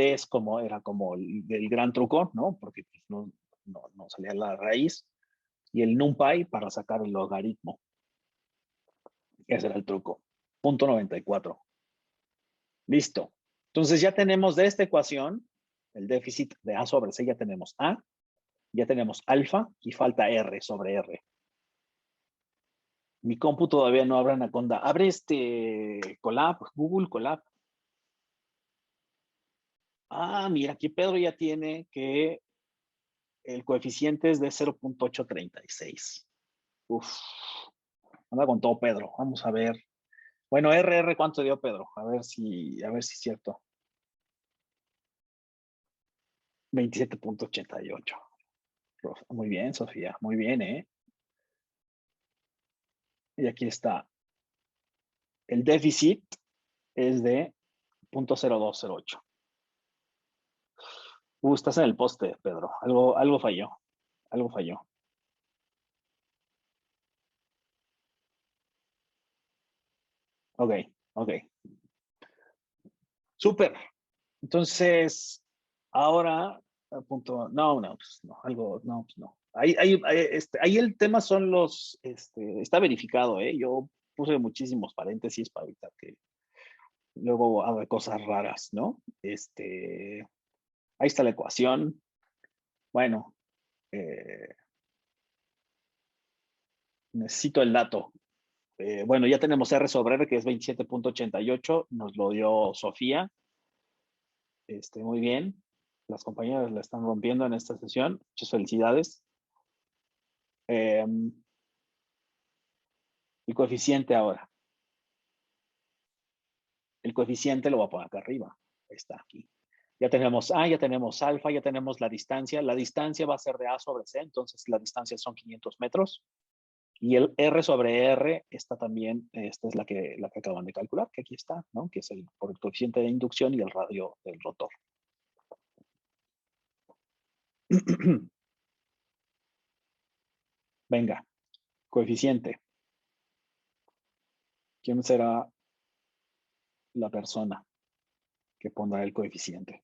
[SPEAKER 1] era como el gran truco, ¿no? Porque pues, no salía la raíz. Y el NumPy para sacar el logaritmo. Ese era el truco. 0.94. Listo. Entonces ya tenemos de esta ecuación, el déficit de A sobre C, ya tenemos A, ya tenemos alfa y falta R sobre R. Mi compu todavía no abre Anaconda. Abre Colab, Google Colab. Ah, mira, aquí Pedro ya tiene que el coeficiente es de 0.836. Uf, anda con todo Pedro. Vamos a ver. Bueno, RR, ¿cuánto dio Pedro? A ver si es cierto. 27.88. Muy bien, Sofía. Muy bien, ¿eh? Y aquí está. El déficit es de 0.0208. Estás en el poste, Pedro. Algo falló. Algo falló. Ok, ok. Súper. Entonces, ahora, pues no, pues no. Ahí el tema son está verificado, ¿eh? Yo puse muchísimos paréntesis para evitar que luego haga cosas raras, ¿no? Ahí está la ecuación. Bueno, necesito el dato. Bueno, ya tenemos R sobre R, que es 27.88, nos lo dio Sofía. Muy bien. Las compañeras la están rompiendo en esta sesión. Muchas felicidades. El coeficiente ahora. El coeficiente lo voy a poner acá arriba. Está aquí. Ya tenemos A, ya tenemos alfa, ya tenemos la distancia. La distancia va a ser de A sobre C, entonces la distancia son 500 metros. Y el R sobre R está también, esta es la que acaban de calcular, que aquí está, ¿no? Que es por el coeficiente de inducción y el radio del rotor. Venga, coeficiente. ¿Quién será la persona que pondrá el coeficiente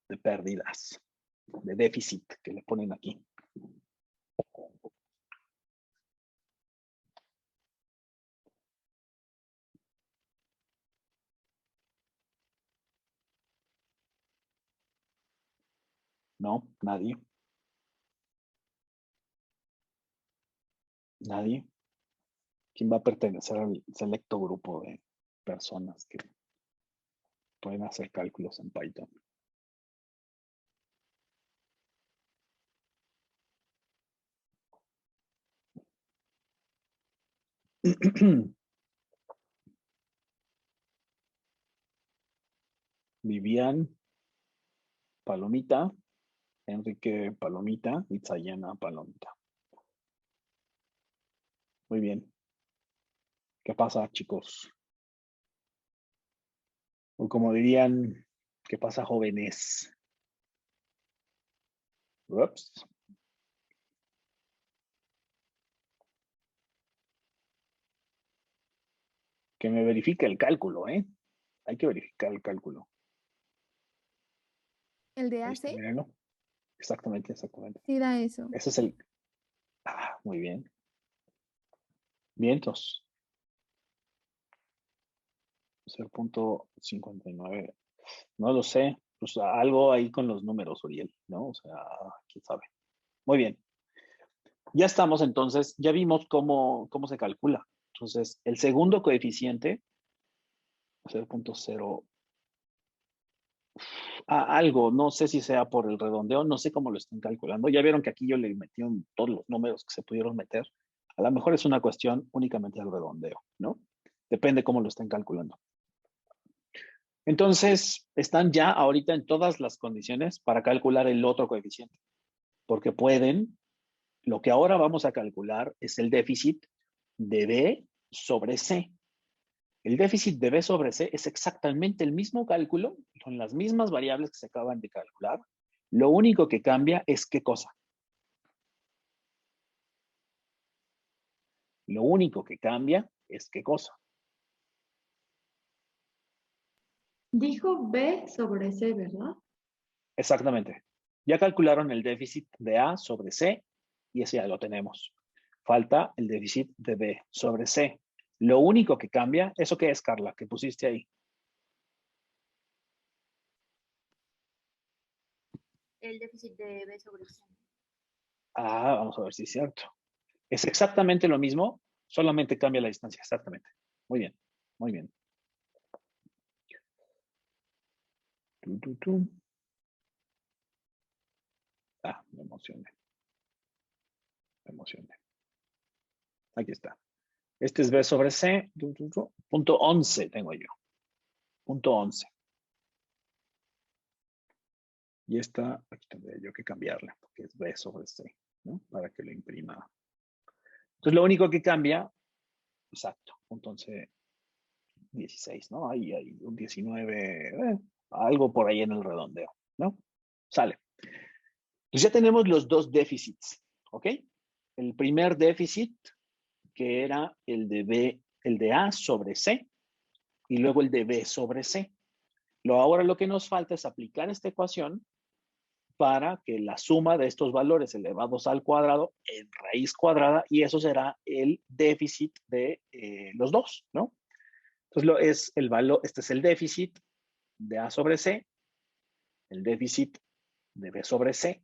[SPEAKER 1] de pérdidas, de déficit que le ponen aquí? No, nadie. Nadie. ¿Quién va a pertenecer al selecto grupo de personas que pueden hacer cálculos en Python? Vivian, Palomita, Enrique Palomita y Itzayana Palomita. Muy bien. ¿Qué pasa, chicos? O como dirían, ¿qué pasa, jóvenes? Ups. Que me verifique el cálculo, ¿eh? Hay que verificar el cálculo.
[SPEAKER 5] ¿El de
[SPEAKER 1] Ahí está,
[SPEAKER 5] AC?
[SPEAKER 1] mírenlo. Exactamente, exactamente.
[SPEAKER 5] Sí da eso.
[SPEAKER 1] Ese es el... Ah, muy bien. Vientos. 0.59. No lo sé. Pues algo ahí con los números, Uriel, ¿no? O sea, quién sabe. Muy bien. Ya estamos entonces, ya vimos cómo se calcula. Entonces, el segundo coeficiente, 0.0, algo, no sé si sea por el redondeo, no sé cómo lo están calculando. Ya vieron que aquí yo le metí todos los números que se pudieron meter. A lo mejor es una cuestión únicamente del redondeo, ¿no? Depende cómo lo estén calculando. Entonces, están ya ahorita en todas las condiciones para calcular el otro coeficiente, porque pueden, lo que ahora vamos a calcular es el déficit de B sobre C. El déficit de B sobre C es exactamente el mismo cálculo, son las mismas variables que se acaban de calcular. Lo único que cambia es qué cosa. Lo único que cambia es qué cosa.
[SPEAKER 2] Dijo B sobre C, ¿verdad?
[SPEAKER 1] Exactamente. Ya calcularon el déficit de A sobre C y ese ya lo tenemos. Falta el déficit de B sobre C. Lo único que cambia, ¿eso qué es, Carla, que pusiste ahí?
[SPEAKER 6] El déficit de B sobre C.
[SPEAKER 1] Ah, vamos a ver si es cierto. Es exactamente lo mismo, solamente cambia la distancia, exactamente. Muy bien, muy bien. Ah, me emocioné. Me emocioné. Aquí está. Este es B sobre C. Punto 11 tengo yo. Punto 11. Y esta, aquí tendría yo que cambiarla, porque es B sobre C, ¿no? Para que lo imprima. Entonces, lo único que cambia, exacto, punto 11, 16, ¿no? Ahí hay un 19, algo por ahí en el redondeo, ¿no? Sale. Pues ya tenemos los dos déficits, ¿ok? El primer déficit, que era el de B, el de A sobre C, y luego el de B sobre C. Ahora lo que nos falta es aplicar esta ecuación para que la suma de estos valores elevados al cuadrado en raíz cuadrada, y eso será el déficit de los dos, ¿no? Entonces, es el valor, este es el déficit de A sobre C, el déficit de B sobre C,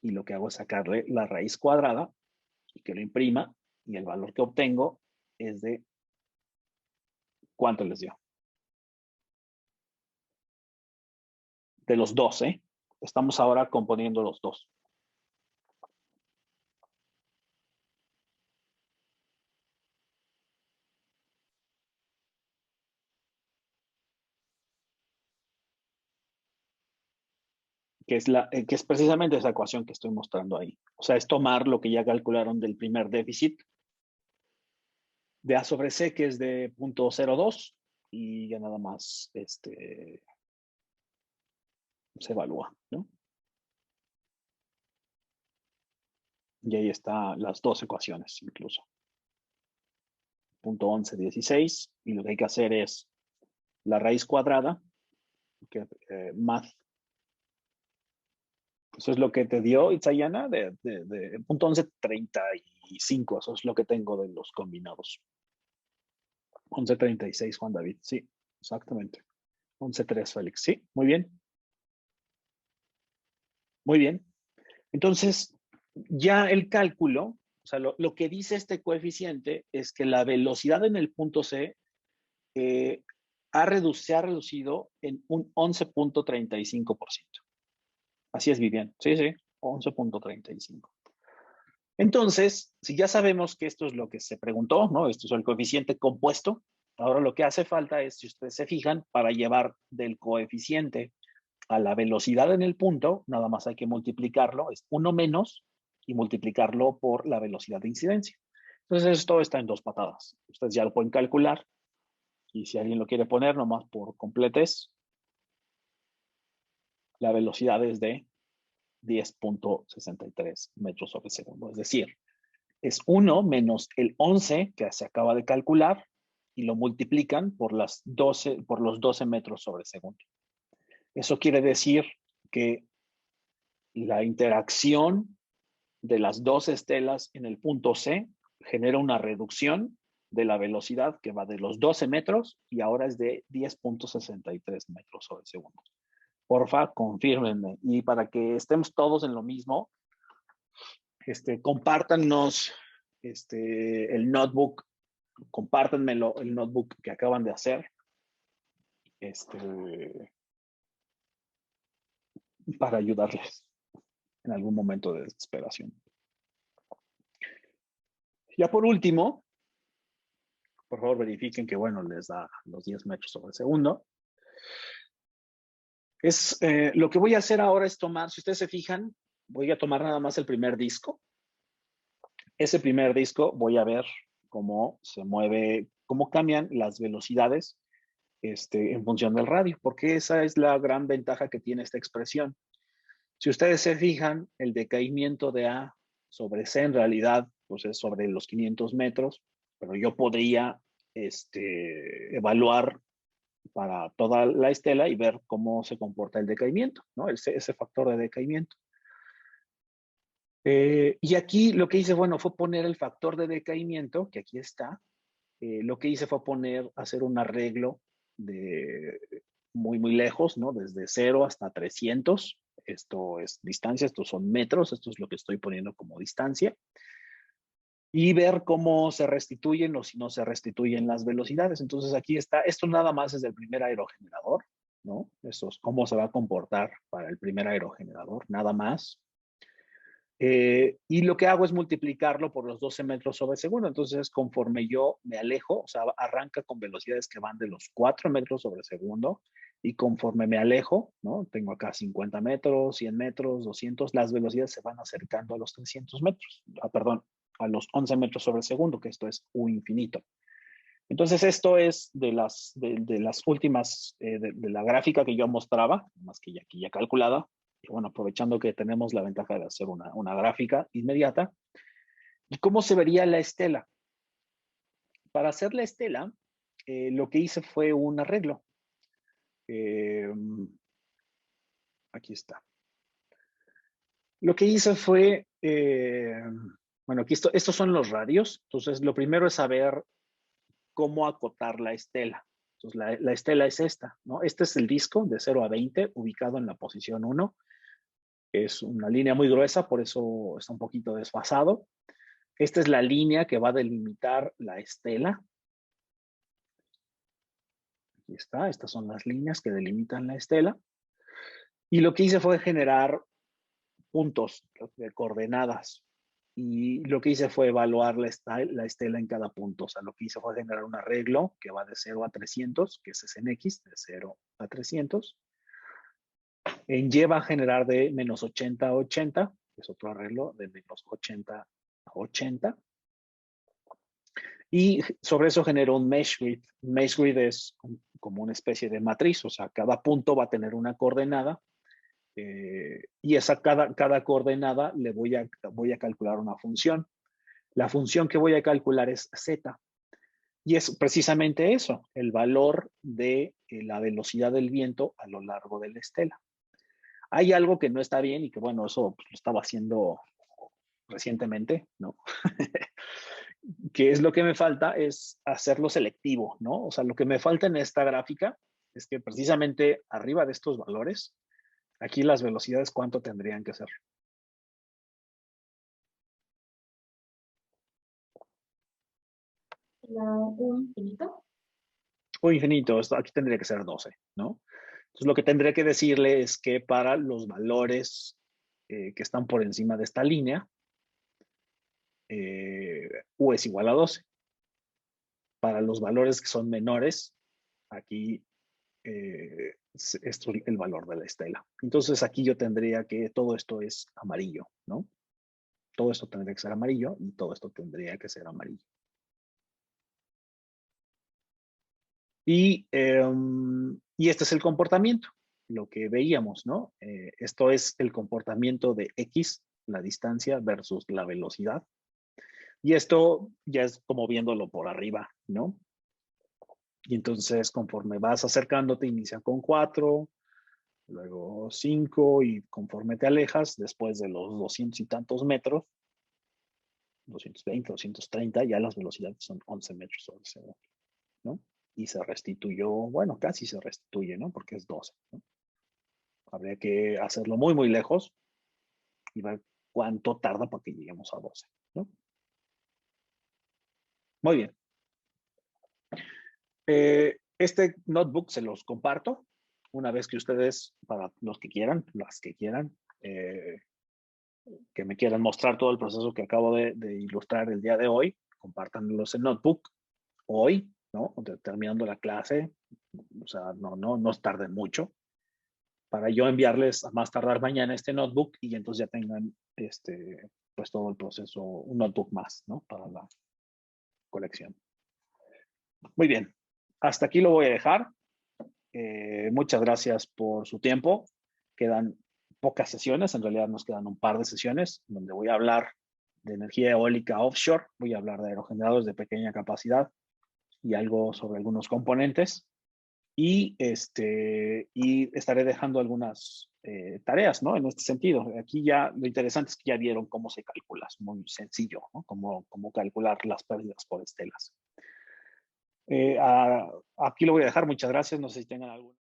[SPEAKER 1] y lo que hago es sacarle la raíz cuadrada y que lo imprima, y el valor que obtengo es de, ¿cuánto les dio? De los dos, ¿eh? Estamos ahora componiendo los dos. Que es precisamente esa ecuación que estoy mostrando ahí. O sea, es tomar lo que ya calcularon del primer déficit de A sobre C, que es de 0.02, y ya nada más se evalúa, ¿no? Y ahí están las dos ecuaciones incluso. 11, 16, y lo que hay que hacer es la raíz cuadrada, que math. Eso es lo que te dio Itzayana de 11, 35. Eso es lo que tengo de los combinados. 11.36, Juan David. Sí, exactamente. 11.3, Félix. Sí, muy bien. Muy bien. Entonces, ya el cálculo, o sea, lo que dice este coeficiente es que la velocidad en el punto C se ha reducido en un 11.35%. Así es, Vivian. Sí, sí, 11.35. Entonces, si ya sabemos que esto es lo que se preguntó, ¿no? Esto es el coeficiente compuesto, ahora lo que hace falta es, si ustedes se fijan, para llevar del coeficiente a la velocidad en el punto, nada más hay que multiplicarlo, es 1 menos, y multiplicarlo por la velocidad de incidencia. Entonces, esto está en 2 patadas. Ustedes ya lo pueden calcular, y si alguien lo quiere poner, nomás por completes, la velocidad es de 10.63 metros sobre segundo. Es decir, es 1 menos el 11 que se acaba de calcular y lo multiplican por los 12 metros sobre segundo. Eso quiere decir que la interacción de las dos estelas en el punto C genera una reducción de la velocidad que va de los 12 metros y ahora es de 10.63 metros sobre segundo. Porfa, confírmenme. Y para que estemos todos en lo mismo, compártanos el notebook, compártanmelo, el notebook que acaban de hacer, para ayudarles en algún momento de desesperación. Ya por último, por favor verifiquen que, bueno, les da los 10 metros sobre segundo. Lo que voy a hacer ahora es tomar, si ustedes se fijan, voy a tomar nada más el primer disco. Ese primer disco voy a ver cómo se mueve, cómo cambian las velocidades en función del radio, porque esa es la gran ventaja que tiene esta expresión. Si ustedes se fijan, el decaimiento de A sobre C en realidad pues es sobre los 500 metros, pero yo podría evaluar para toda la estela y ver cómo se comporta el decaimiento, ¿no? Ese factor de decaimiento. Y aquí lo que hice, bueno, fue poner el factor de decaimiento, que aquí está. Lo que hice fue hacer un arreglo de muy, muy lejos, ¿no? Desde 0 hasta 300. Esto es distancia, estos son metros, esto es lo que estoy poniendo como distancia. Y ver cómo se restituyen o si no se restituyen las velocidades. Entonces aquí está, esto nada más es del primer aerogenerador, ¿no? Esto es cómo se va a comportar para el primer aerogenerador, nada más. Y lo que hago es multiplicarlo por los 12 metros sobre segundo. Entonces, conforme yo me alejo, o sea, arranca con velocidades que van de los 4 metros sobre segundo, y conforme me alejo, ¿no? Tengo acá 50 metros, 100 metros, 200, las velocidades se van acercando a los 300 metros, perdón, a los 11 metros sobre segundo, que esto es U infinito. Entonces, esto es de las últimas, de la gráfica que yo mostraba, más que aquí ya calculada. Y bueno, aprovechando que tenemos la ventaja de hacer una gráfica inmediata. ¿Y cómo se vería la estela? Para hacer la estela, lo que hice fue un arreglo. Aquí está. Lo que hice fue, bueno, aquí estos son los radios. Entonces, lo primero es saber cómo acotar la estela. Entonces, la estela es esta, ¿no? Este es el disco de 0 a 20, ubicado en la posición 1. Es una línea muy gruesa, por eso está un poquito desfasado. Esta es la línea que va a delimitar la estela. Aquí está, estas son las líneas que delimitan la estela. Y lo que hice fue generar puntos de coordenadas. Y lo que hice fue evaluar la estela en cada punto. O sea, lo que hice fue generar un arreglo que va de 0 a 300, que es en X, de 0 a 300. En Y va a generar de menos 80 a 80, que es otro arreglo de menos 80 a 80. Y sobre eso generó un mesh grid. Un mesh grid es como una especie de matriz, o sea, cada punto va a tener una coordenada, y cada coordenada le voy a calcular una función. La función que voy a calcular es z. Y es precisamente eso, el valor de la velocidad del viento a lo largo de la estela. Hay algo que no está bien y que, bueno, eso pues, lo estaba haciendo recientemente, ¿no? Que es lo que me falta, es hacerlo selectivo, ¿no? O sea, lo que me falta en esta gráfica es que precisamente arriba de estos valores Aquí las velocidades, ¿cuánto tendrían que ser?
[SPEAKER 2] Un infinito.
[SPEAKER 1] O infinito, esto aquí tendría que ser 12, ¿no? Entonces lo que tendré que decirle es que para los valores que están por encima de esta línea, U es igual a 12. Para los valores que son menores, aquí esto es el valor de la estela. Entonces aquí yo tendría que todo esto es amarillo, ¿no? Todo esto tendría que ser amarillo y todo esto tendría que ser amarillo. Y este es el comportamiento, lo que veíamos, ¿no? Esto es el comportamiento de X, la distancia versus la velocidad. Y esto ya es como viéndolo por arriba, ¿no? Y entonces conforme vas acercándote, inicia con 4, luego 5 y conforme te alejas, después de los 200 y tantos metros, 220, 230, ya las velocidades son 11 metros sobre segundo, ¿no? Y se restituyó, bueno, casi se restituye, ¿no? Porque es 12, ¿no? Habría que hacerlo muy, muy lejos y ver cuánto tarda para que lleguemos a 12, ¿no? Muy bien. Este notebook se los comparto una vez que ustedes, para los que quieran, las que quieran, que me quieran mostrar todo el proceso que acabo de ilustrar el día de hoy, compártanlos en notebook hoy, ¿no? Terminando la clase, o sea, no tarden mucho, para yo enviarles a más tardar mañana este notebook y entonces ya tengan pues todo el proceso, un notebook más, ¿no? Para la colección. Muy bien, hasta aquí lo voy a dejar. Muchas gracias por su tiempo. Quedan pocas sesiones, en realidad nos quedan un par de sesiones donde voy a hablar de energía eólica offshore, voy a hablar de aerogeneradores de pequeña capacidad y algo sobre algunos componentes. Y estaré dejando algunas tareas, ¿no? En este sentido. Aquí ya lo interesante es que ya vieron cómo se calcula, es muy sencillo, ¿no? Cómo calcular las pérdidas por estelas. Aquí lo voy a dejar, muchas gracias, no sé si tengan algún